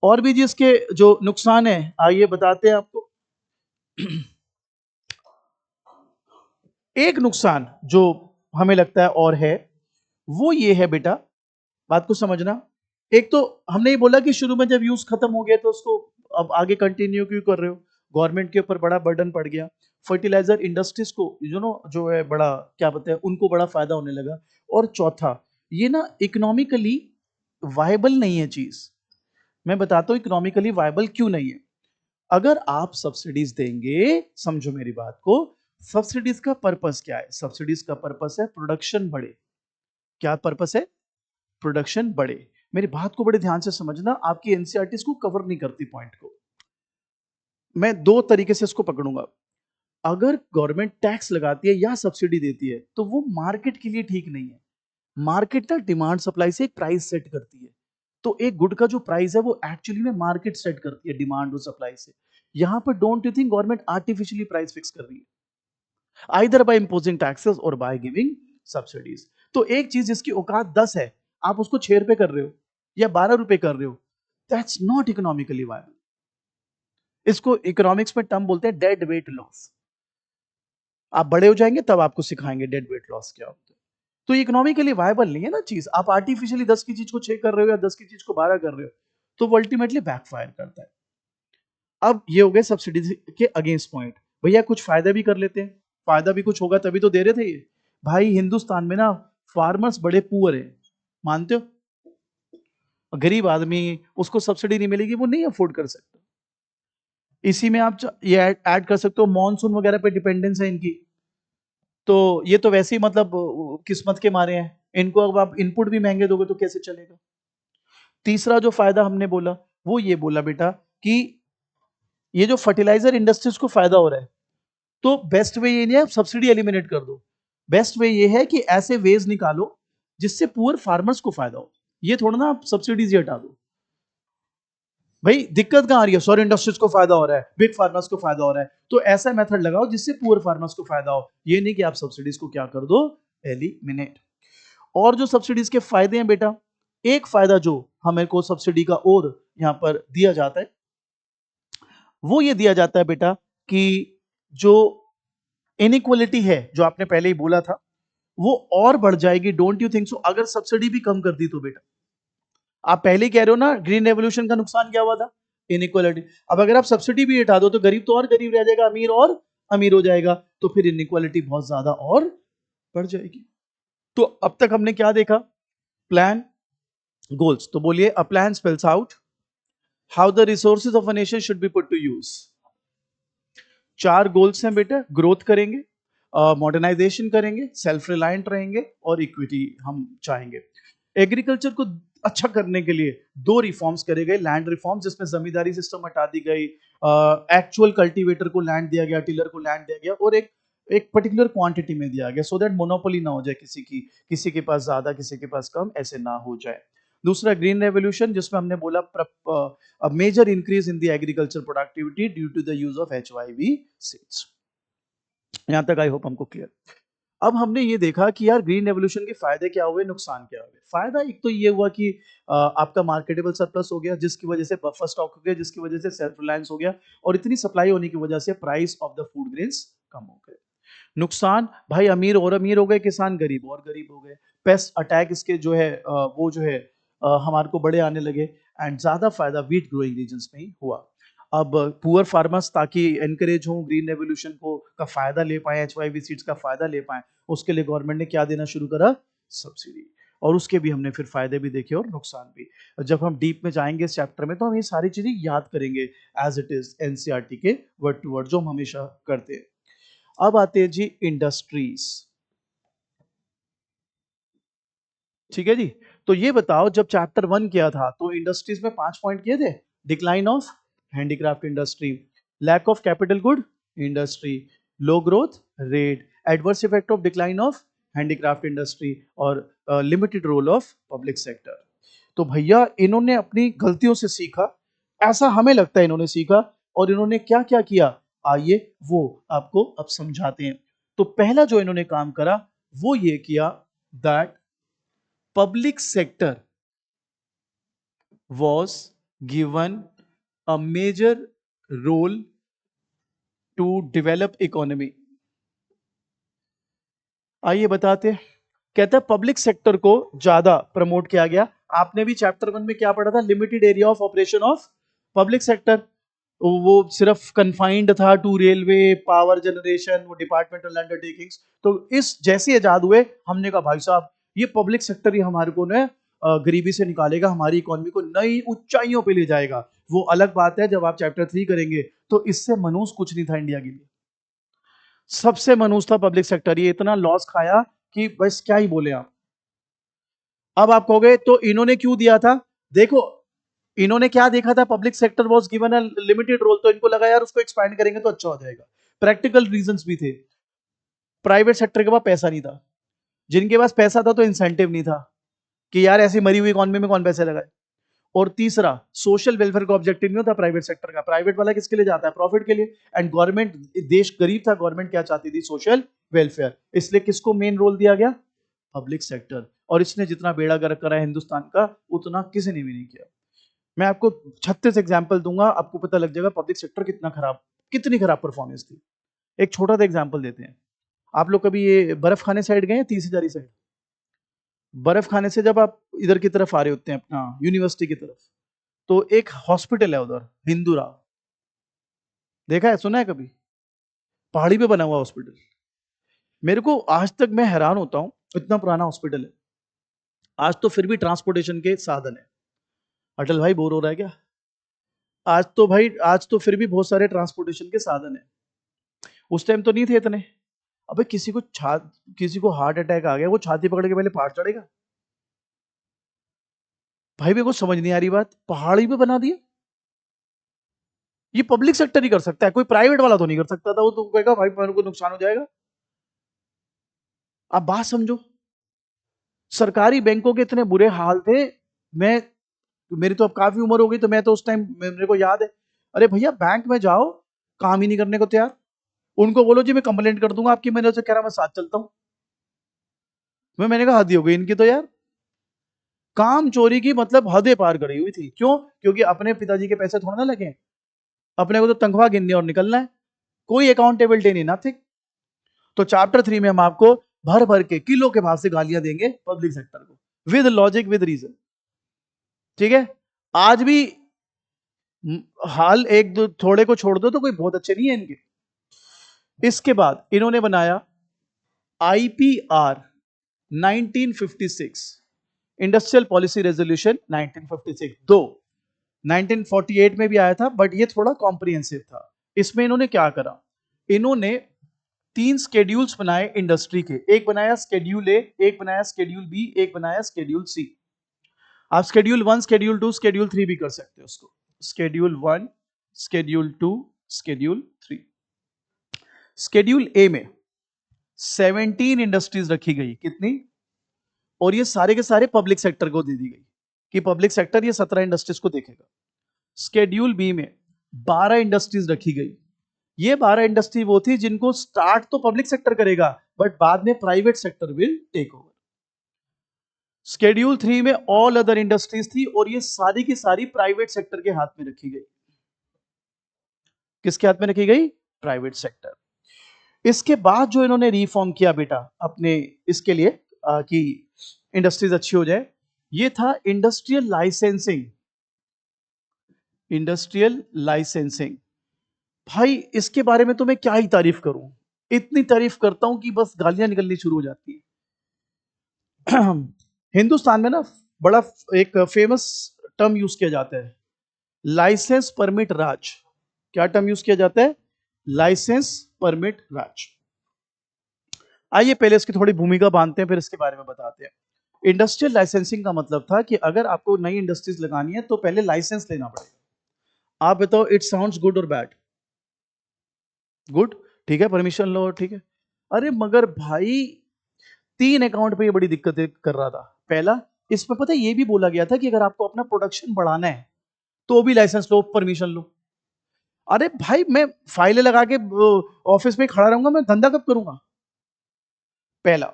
और भी जी इसके जो नुकसान है आइए बताते हैं आपको। एक नुकसान जो हमें लगता है और है, वो ये है बेटा, बात को समझना। एक तो हमने ये बोला कि शुरू में जब यूज खत्म हो गया तो उसको अब आगे कंटिन्यू क्यों कर रहे हो, गवर्नमेंट के ऊपर बड़ा बर्डन पड़ गया, फर्टिलाइजर इंडस्ट्रीज को जो है बड़ा क्या बताए उनको बड़ा फायदा होने लगा। और चौथा, ये ना इकोनॉमिकली वायबल नहीं है चीज। मैं बताता हूं इकोनॉमिकली वायबल क्यों नहीं है। अगर आप सब्सिडीज देंगे, समझो मेरी बात को, सब्सिडीज का पर्पस क्या है? सब्सिडीज का पर्पस है प्रोडक्शन बढ़े। क्या पर्पस है? प्रोडक्शन बढ़े। मेरी बात को बड़े ध्यान से समझना, आपकी एनसीईआरटी इसको कवर नहीं करती पॉइंट को। मैं दो तरीके से इसको पकड़ूंगा। अगर गवर्नमेंट टैक्स लगाती है या सब्सिडी देती है तो वो मार्केट के लिए ठीक नहीं है। मार्केट ना डिमांड सप्लाई से एक प्राइस सेट करती है। तो एक गुड का जो प्राइस है वो एक्चुअली में मार्केट सेट करती है डिमांड और सप्लाई से। यहां पर don't you think government artificially price fix कर रही है, आइदर बाय इंपोजिंग टैक्सेस और बाय गिविंग सब्सिडीज। तो एक चीज जिसकी औकात 10 है, आप उसको 6 रुपए कर रहे हो या 12 रुपए कर रहे हो, दैट्स नॉट इकोनॉमिकली वायबल। इसको इकोनॉमिक्स में टर्म बोलते हैं डेड वेट लॉस। आप बड़े हो जाएंगे तब आपको सिखाएंगे डेड वेट लॉस क्या होता है। तो इकोनॉमिकली वायबल नहीं है ना चीज। आप आर्टिफिशियली 10 की चीज को 6 कर रहे हो या 10 की चीज को 12 कर रहे हो, तो वो अल्टीमेटली बैकफायर करता है। अब ये हो गए सब्सिडी के अगेंस्ट पॉइंट। भैया कुछ फायदा भी कर लेते हैं, फायदा भी कुछ होगा तभी तो दे रहे थे ये। भाई हिंदुस्तान में ना फार्मर्स बड़े पुअर हैं, मानते हो? गरीब आदमी, उसको सब्सिडी नहीं मिलेगी, वो नहीं अफोर्ड कर सकता। इसी में आप ये ऐड कर सकते हो, मॉनसून वगैरह पे डिपेंडेंस है इनकी। तो ये तो वैसे ही मतलब किस्मत के मारे हैं, इनको अब आप इनपुट भी महंगे दोगे तो कैसे चलेगा। तीसरा जो फायदा हमने बोला वो ये बोला बेटा कि ये जो फर्टिलाइजर इंडस्ट्रीज को फायदा हो रहा है, तो बेस्ट वे ये नहीं है सब्सिडी एलिमिनेट कर दो। बेस्ट वे ये है कि ऐसे वेज निकालो जिससे पुअर फार्मर्स को फायदा हो। ये थोड़ा ना आप सब्सिडीज हटा दो। भाई दिक्कत कहां आ रही है? सॉरी इंडस्ट्रीज को फायदा हो रहा है, बिग फार्मर्स को फायदा हो रहा है, तो ऐसा मेथड लगाओ जिससे पुअर फार्मर्स को फायदा हो। ये नहीं कि आप सब्सिडीज को क्या कर दो, एलिमिनेट। और जो सब्सिडीज के फायदे हैं बेटा, एक फायदा जो हमें को सब्सिडी का और यहां पर दिया जाता है वो ये दिया जाता है बेटा कि जो इनइक्वलिटी है जो आपने पहले ही बोला था वो और बढ़ जाएगी। Don't you think so? अगर सब्सिडी भी कम कर दी तो बेटा, आप पहले ही कह रहे हो ना ग्रीन रेवोल्यूशन का नुकसान क्या हुआ था? इनइक्वालिटी। अब अगर आप सब्सिडी भी हटा दो तो गरीब तो और गरीब रह जाएगा, अमीर और अमीर हो जाएगा, तो फिर इनइक्वालिटी बहुत ज्यादा और बढ़ जाएगी। तो अब तक हमने क्या देखा? Plan, goals. तो बोलिए, a plan spells out how the resources of a nation should be put to use. 4 goals हैं बेटा, ग्रोथ करेंगे, मॉडर्नाइजेशन करेंगे, सेल्फ रिलायंट रहेंगे और इक्विटी हम चाहेंगे। एग्रीकल्चर को अच्छा करने के लिए 2 रिफॉर्म्स करे गए। लैंड रिफॉर्म जिसमें जमींदारी सिस्टम हटा दी गई, एक्चुअल कल्टीवेटर को लैंड दिया गया, टिलर को लैंड दिया गया और एक एक पर्टिकुलर क्वांटिटी में दिया गया, सो दैट मोनोपोली ना हो जाए किसी की, किसी के पास ज्यादा किसी के पास कम, ऐसे ना हो जाए। दूसरा ग्रीन रेवोल्यूशन जिसमें हमने बोला a major increase in the agriculture productivity due to the use of HYV seeds। यहां तक आई होप हमको क्लियर। अब हमने ये देखा कि यार ग्रीन रेवोल्यूशन के फायदे क्या हुए, नुकसान क्या हुए। फायदा एक तो ये हुआ कि आपका मार्केटेबल सरप्लस हो गया, जिसकी वजह से बफर स्टॉक हो गया, जिसकी वजह से सेल्फ रिलायंस हो गया, और इतनी सप्लाई होने की वजह से price of the food grains कम हो गए। नुकसान, भाई अमीर और अमीर हो गए, किसान गरीब और गरीब हो गए। पेस्ट अटैक इसके जो है वो जो है हमारे को बड़े आने लगे। एंड ज्यादा फायदा वीट ग्रोइंग रीजन्स में ही हुआ। अब पुअर फार्मर्स ताकि एनकरेज हो ग्रीन रेवोल्यूशन को का फायदा ले पाए, HYV सीड्स का फायदा ले पाए, उसके लिए गवर्नमेंट ने क्या देना शुरू करा? सब्सिडी। और उसके भी हमने फिर फायदे भी देखे और नुकसान भी। जब हम डीप में जाएंगे इस चैप्टर में तो हम ये सारी चीजें याद करेंगे एज इट इज एनसीईआरटी के वर्ड टू वर्ड, जो हम हमेशा करते हैं। अब आते हैं जी इंडस्ट्रीज। ठीक है जी। तो ये बताओ, जब चैप्टर 1 किया था तो इंडस्ट्रीज में 5 पॉइंट किए थे। Decline of handicraft industry, lack of capital good industry, low growth rate, adverse effect of decline of handicraft industry और limited role of public sector. तो भैया इन्होंने अपनी गलतियों से सीखा, ऐसा हमें लगता है इन्होंने सीखा। और इन्होंने क्या क्या किया, आइए वो आपको अब समझाते हैं। तो पहला जो इन्होंने काम करा वो ये किया that public sector was given a major role to develop economy। आइए बताते। कहता है पब्लिक सेक्टर को ज्यादा प्रमोट किया गया। आपने भी चैप्टर 1 में क्या पढ़ा था? Limited area of operation of public sector. वो सिर्फ कन्फाइंड था टू रेलवे, पावर जनरेशन, वो डिपार्टमेंटल अंडरटेकिंग्स। तो इस जैसे आजाद हुए, हमने कहा भाई साहब ये पब्लिक सेक्टर ही हमारे को ने गरीबी से निकालेगा, हमारी इकोनॉमी को नई ऊंचाइयों पे ले जाएगा। वो अलग बात है, जब आप चैप्टर 3 करेंगे तो इससे मनूस कुछ नहीं था इंडिया के लिए। सबसे मनूस था पब्लिक सेक्टर, ये इतना लॉस खाया कि बस क्या ही बोले आप। अब आप कहोगे तो इन्होंने क्यों दिया था? देखो, इन्होंने क्या देखा था, public sector was given a limited role, तो इनको लगा यार उसको एक्सपैंड करेंगे तो अच्छा हो जाएगा। प्रैक्टिकल रीजंस भी थे। प्राइवेट सेक्टर के पास पैसा नहीं था, जिनके पास पैसा था तो इंसेंटिव नहीं था कि यार ऐसी मरी हुई इकोनॉमी में कौन पैसे लगाए। और तीसरा, सोशल वेलफेयर का ऑब्जेक्टिव नहीं होता प्राइवेट सेक्टर का। प्राइवेट वाला किसके लिए जाता है? प्रॉफिट के लिए। एंड गवर्नमेंट, देश गरीब था, गवर्नमेंट क्या चाहती थी? Social welfare. इसलिए किसको मेन रोल दिया गया? Public sector. और इसने जितना बेड़ा गर्क करा है हिंदुस्तान का, उतना किसी ने भी नहीं किया। मैं आपको 36 एग्जाम्पल दूंगा, आपको पता लग जाएगा पब्लिक सेक्टर कितना खराब, कितनी खराब परफॉर्मेंस थी। एक छोटा सा एग्जाम्पल देते हैं। आप लोग कभी ये बर्फ खाने साइड गए हैं? 30,000 साइड। बर्फ खाने से जब आप इधर की तरफ आ रहे होते हैं अपना यूनिवर्सिटी की तरफ, तो एक हॉस्पिटल है उधर, हिंदूरा। देखा है, सुना है कभी? पहाड़ी पे बना हुआ हॉस्पिटल। मेरे को आज तक मैं हैरान होता हूं, इतना पुराना हॉस्पिटल है, आज तो फिर भी ट्रांसपोर्टेशन के साधन है। अटल भाई बोर हो रहा है क्या? आज तो भाई, आज तो फिर भी बहुत सारे ट्रांसपोर्टेशन के साधन है। उस टाइम तो नहीं थे इतने। अबे किसी को हार्ट अटैक आ गया, वो छाती पकड़ के पहले पहाड़ चढ़ेगा? भाई मेरे को समझ नहीं आ रही बात, पहाड़ी पे बना दिया। ये पब्लिक सेक्टर ही कर सकता है, कोई प्राइवेट वाला तो नहीं कर सकता था। वो तो कहेगा भाई मेरे को नुकसान हो जाएगा। आप बात समझो, सरकारी बैंकों के इतने बुरे हाल थे। मैं, मेरी तो अब काफी उम्र हो गई, तो मैं तो उस टाइम मेरे को याद है। अरे भैया बैंक में जाओ, काम ही नहीं करने को तैयार। उनको बोलो जी मैं कंप्लेंट कर दूंगा आपकी, मैंने उसे कह रहा मैं साथ चलता हूं। मैंने कहा हद ही हो गई इनकी तो यार। काम चोरी की मतलब हदें पार करी हुई थी। क्यों? क्योंकि अपने पिताजी के पैसे थोड़ा ना लगे, अपने को तो तनख्वाह गिननी और निकलना है। कोई अकाउंटेबिलिटी नहीं, नथिंग। तो चैप्टर 3 में हम आपको भर भर के किलो के भाव से गालियां देंगे पब्लिक सेक्टर को, विद लॉजिक, विद रीजन। ठीक है? आज भी हाल एक दो थोड़े को छोड़ दो तो कोई बहुत अच्छे नहीं है इनके। इसके बाद इन्होंने बनाया आईपीआर 1956, इंडस्ट्रियल पॉलिसी रेजोल्यूशन 1956। 1948 में भी आया था, बट ये थोड़ा कॉम्प्रिहेंसिव था। इसमें इन्होंने क्या करा, इन्होंने 3 स्केड्यूल्स बनाए इंडस्ट्री के। एक बनाया स्केड्यूल ए, एक बनाया स्केड्यूल बी, एक बनाया स्केड्यूल सी। आप स्केड्यूल 1, स्केड्यूल 2, स्केड्यूल 3 भी कर सकते हो उसको। Schedule 1, schedule 2, schedule 3। स्केड्यूल ए में 17 इंडस्ट्रीज रखी गई। कितनी? और ये सारे के सारे पब्लिक सेक्टर को दे दी गई कि पब्लिक सेक्टर ये 17 इंडस्ट्रीज को देखेगा। स्केड्यूल बी में 12 इंडस्ट्रीज रखी गई। ये 12 इंडस्ट्री वो थी जिनको स्टार्ट तो पब्लिक सेक्टर करेगा, बट बाद में private sector will take over. Schedule 3 में ऑल अदर इंडस्ट्रीज थी, और ये सारी की सारी प्राइवेट सेक्टर के हाथ में रखी गई। किसके हाथ में रखी गई? Private sector. इसके बाद जो इन्होंने रिफॉर्म किया बेटा अपने इसके लिए कि इंडस्ट्रीज अच्छी हो जाए, ये था इंडस्ट्रियल लाइसेंसिंग। इंडस्ट्रियल लाइसेंसिंग, भाई इसके बारे में तो मैं क्या ही तारीफ करूं। इतनी तारीफ करता हूं कि बस गालियां निकलनी शुरू हो जाती है। हिंदुस्तान में ना बड़ा एक फेमस टर्म यूज किया जाता है, लाइसेंस परमिट राज। क्या टर्म यूज किया जाता है? लाइसेंस परमिट राज। आइए पहले इसकी थोड़ी भूमिका बांधते हैं, फिर इसके बारे में बताते हैं। इंडस्ट्रियल लाइसेंसिंग का मतलब था कि अगर आपको नई इंडस्ट्रीज लगानी है तो पहले लाइसेंस लेना पड़ेगा। आप बताओ इट साउंड्स गुड और बैड? गुड, ठीक है, परमिशन लो, ठीक है। अरे मगर भाई 3 अकाउंट पे ये बड़ी दिक्कतें कर रहा था। पहला, इसमें पता है ये भी बोला गया था कि अगर आपको अपना प्रोडक्शन बढ़ाना है तो भी लाइसेंस लो, परमिशन लो। अरे भाई मैं फाइलें लगा के ऑफिस में खड़ा रहूंगा, मैं धंधा कब करूंगा? पहला,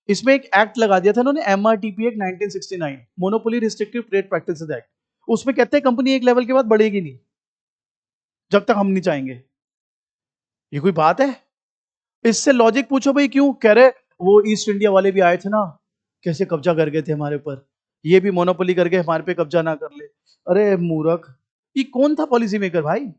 इसमें एक एक्ट लगा दिया था उन्होंने, MRTP act 1969, monopoly restrictive trade practices act. उसमें कहते हैं कंपनी एक लेवल के बाद बढ़ेगी नहीं जब तक हम नहीं चाहेंगे। ये कोई बात है? इससे लॉजिक पूछो भाई, क्यों कह रहे वो ईस्ट इंडिया वाले भी आए थे ना, कैसे कब्जा कर गए थे हमारे ऊपर, ये भी मोनोपोली करके हमारे पे कब्जा ना कर ले। अरे मूर्ख, ये कौन था पॉलिसी मेकर भाई?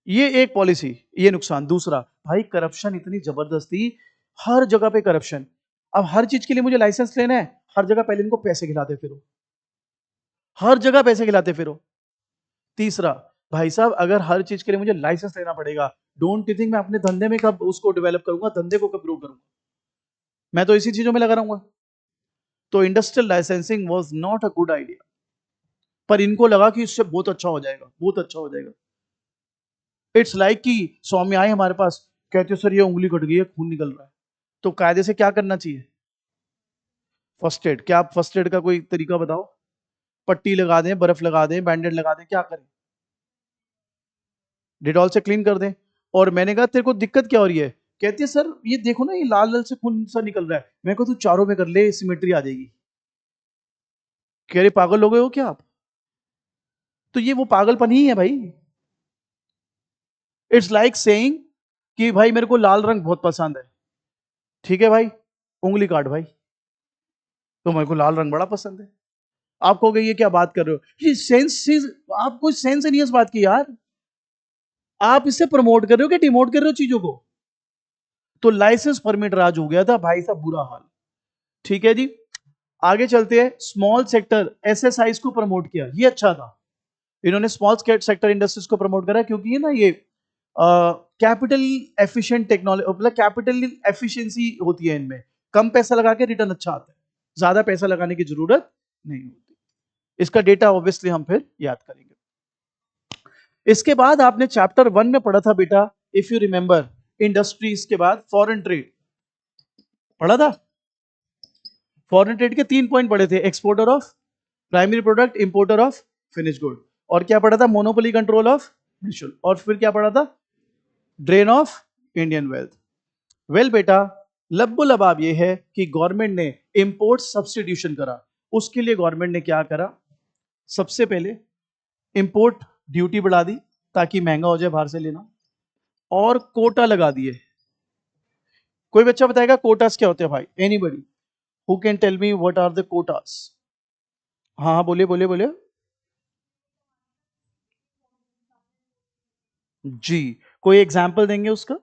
ये एक पॉलिसी, ये नुकसान। दूसरा, भाई करप्शन इतनी जबरदस्ती, हर जगह पे करप्शन। अब हर चीज के लिए मुझे लाइसेंस लेना है, हर जगह पहले इनको पैसे खिलाते फिरो, हर जगह पैसे खिलाते फिरो। तीसरा, भाई साहब अगर हर चीज के लिए मुझे लाइसेंस लेना पड़ेगा, डोंट यू थिंक मैं अपने धंधे में कब उसको डेवलप करूंगा, धंधे को कब ग्रो करूंगा? मैं तो इसी चीजों में लगा रहूंगा। तो industrial licensing was not a good idea, पर इनको लगा कि इससे बहुत अच्छा हो जाएगा, बहुत अच्छा हो जाएगा। इट्स लाइक कि स्वामी आए हमारे पास, कहते सर ये उंगली कट गई है, खून निकल रहा है, तो कायदे से क्या करना चाहिए? First aid. क्या आप फर्स्ट एड का कोई तरीका बताओ? पट्टी लगा दें, बर्फ लगा दें, बैंडेड लगा दें, क्या करें? डिटॉल से क्लीन कर दें। और मैंने कहा तेरे को दिक्कत क्या हो रही है? कहती है सर ये देखो ना, ये लाल लाल से खून सा निकल रहा है। मैं को तू चारों में कर ले, सिमेट्री आ जाएगी। कह रहे पागल हो गए हो क्या आप? तो ये वो पागलपन ही है भाई। इट्स लाइक सेइंग कि भाई मेरे को लाल रंग बहुत पसंद है, ठीक है भाई, उंगली काट भाई, तो मेरे को लाल रंग बड़ा पसंद है। आप कहोगे ये क्या बात कर रहे हो, ये सेंस, आप कोई सेंस नहीं है इस बात की यार। आप इसे प्रमोट कर रहे हो कि डिमोट कर रहे हो चीजों को? तो लाइसेंस परमिट राज हो गया था भाई साहब, बुरा हाल। ठीक है जी, आगे चलते हैं। स्मॉल सेक्टर एसएसआई को प्रमोट किया, ये अच्छा था। इन्होंने स्मॉल सेक्टर इंडस्ट्रीज को प्रमोट करा, क्योंकि ये ना ये कैपिटल एफिशिएंट टेक्नोलॉजी, मतलब कैपिटल एफिशिएंसी होती है इनमें, कम पैसा लगा के रिटर्न अच्छा आता है, ज्यादा पैसा लगाने की जरूरत नहीं होती। इसका डेटा ऑब्वियसली हम फिर याद करेंगे। इसके बाद आपने चैप्टर 1 में पढ़ा था बेटा, इफ यू रिमेंबर, इंडस्ट्रीज के बाद फॉरेन ट्रेड पढ़ा था। फॉरेन ट्रेड के 3 पॉइंट पढ़े थे, exporter of primary product, importer of finish good, और क्या पढ़ा था? मोनोपोली कंट्रोल ऑफ निशुल्क, और फिर क्या पढ़ा था? Drain of Indian wealth. Well बेटा, लब्बो लबाब ये है कि गवर्नमेंट ने इंपोर्ट सब्सटीट्यूशन करा। उसके लिए गवर्नमेंट ने क्या करा? सबसे पहले इंपोर्ट ड्यूटी बढ़ा दी ताकि महंगा हो जाए बाहर से लेना, और कोटा लगा दिए। कोई बच्चा बताएगा कोटास क्या होते हैं भाई? Anybody who can tell me what are the quotas? हाँ हाँ, बोलिए बोलिए बोलिए। जी, कोई एग्जाम्पल देंगे उसका?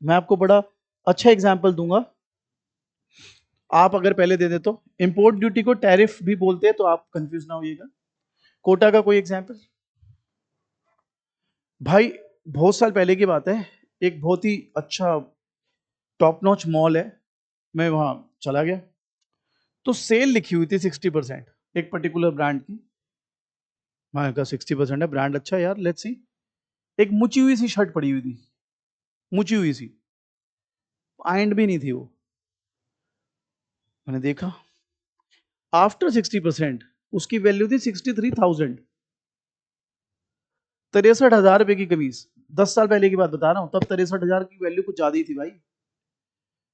मैं आपको बड़ा अच्छा एग्जाम्पल दूंगा, आप अगर पहले दे दे तो। इंपोर्ट ड्यूटी को टैरिफ भी बोलते हैं, तो आप कंफ्यूज ना होइएगा। कोटा का कोई एग्जाम्पल? भाई बहुत साल पहले की बात है, एक बहुत ही अच्छा टॉप नॉच मॉल है, मैं वहां चला गया, तो सेल लिखी हुई थी 60%, एक पर्टिकुलर ब्रांड की। मैंने कहा 60% है, ब्रांड अच्छा है यार, लेट्स सी। एक मुची हुई सी शर्ट पड़ी हुई थी, मुची हुई सी, आयंड भी नहीं थी वो। मैंने देखा, आफ्टर 60% उसकी वैल्यू थी 63,000, 63,000 रुपए की कमीज। 10 साल पहले की बात बता रहा हूं, तब 63,000 की वैल्यू कुछ ज्यादा ही थी भाई।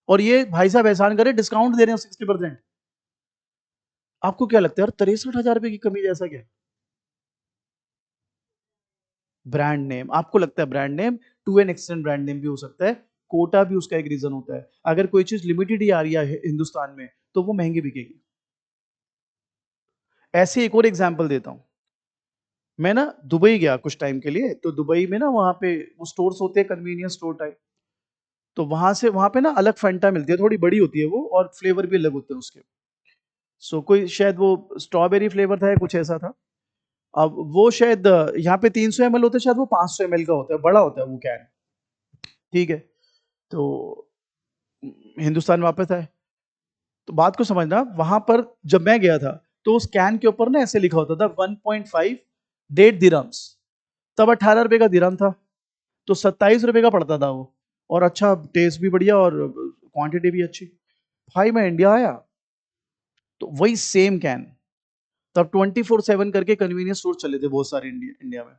और ये भाई साहब एहसान करे, डिस्काउंट दे रहे हैं 60%। आपको क्या लगता है यार, 63,000 रुपए की कमीज ऐसा क्या? ब्रांड नेम, आपको लगता है brand name, to an extend brand name भी हो सकता है। कोटा भी उसका एक रीजन होता है। अगर कोई चीज लिमिटेड ही आ रही है हिंदुस्तान में, तो वो महंगी बिकेगी। ऐसे एक और एग्जांपल देता हूं। मैं ना दुबई गया कुछ टाइम के लिए, तो दुबई में ना वहां पे वो स्टोर्स होते हैं, कन्वीनियंस स्टोर टाइप। तो वहां पे ना अलग फैंटा मिलती है, थोड़ी बड़ी होती है वो, और फ्लेवर भी अलग होते हैं उसके। सो कोई शायद वो स्ट्रॉबेरी फ्लेवर था या कुछ ऐसा था। अब वो शायद यहाँ पे 300 ml होता है, शायद वो 500 ml का होता है, बड़ा होता है वो कैन। ठीक है, तो हिंदुस्तान वापस आए, तो बात को समझना, वहां पर जब मैं गया था, तो उस कैन के ऊपर ना ऐसे लिखा होता था 1.5 डेट दिरम्स। तब 18 रुपए का दिरम था, तो 27 रुपए का पड़ता था वो, और अच्छा टेस्ट भी बढ़िया और क्वांटिटी भी अच्छी। भाई मैं इंडिया आया, तो वही सेम कैन, तब 24/7 करके कन्वीनियंस स्टोर चले थे बहुत सारे इंडिया इंडिया में,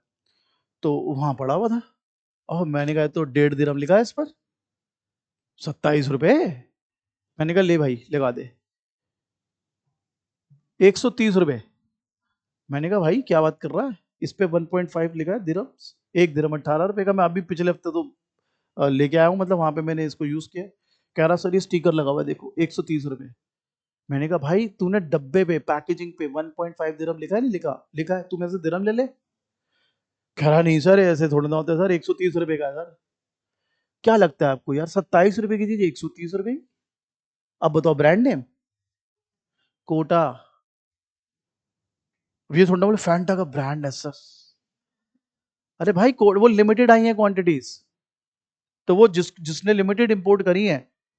तो वहां पड़ा हुआ था। और मैंने कहा तो 1.5 दिरहम लिखा है इस पर, 27 रुपए। मैंने कहा ले भाई लगा दे, 130 रुपए। मैंने कहा भाई क्या बात कर रहा है, इस पे 1.5 लिखा है दिरहम, 1 दिरहम 18 रुपए का। मैं अभी पिछले हफ्ते तो लेके आया हूँ, मतलब वहां पे मैंने इसको यूज किया। कह रहा सर ये स्टिकर लगा हुआ है देखो, 130 रुपए। मैंने कहा भाई तूने डब्बे पे पैकेजिंग पे 1.5 दिरहम लिखा है, नहीं लिखा? लिखा है, तू मेरे से दिरहम ले ले। खरा नहीं सर, ऐसे थोड़ा ना होता है सर, 130 रुपए का है सर। क्या लगता है आपको यार, 27 रुपए की चीज 130 रुपए? अब बताओ ब्रांड नेम। कोटा। ये थोड़ा ना बोले फैंटा का ब्रांड है सर। अरे भाई वो लिमिटेड आई है क्वांटिटीज, तो वो जिसने लिमिटेड इंपोर्ट करी है,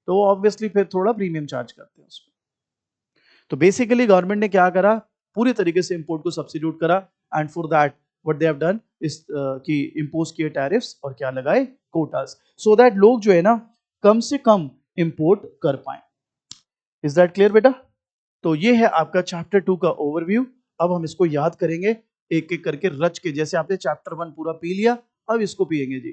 तो वो ऑब्वियसली फिर थोड़ा प्रीमियम चार्ज करते हैं उसमें। तो बेसिकली गवर्नमेंट ने क्या करा, पूरी तरीके से इंपोर्ट को सब्सिट्यूट करा, and for that what they have done is कि इंपोज किए टैरिफ्स और क्या लगाए, कोटास, सो दैट लोग जो है ना कम से कम इंपोर्ट कर पाए। इज दैट क्लियर बेटा? तो ये है आपका चैप्टर 2 का ओवरव्यू। अब हम इसको याद करेंगे एक एक करके रच के, जैसे आपने चैप्टर 1 पूरा पी लिया, अब इसको पिएंगे जी।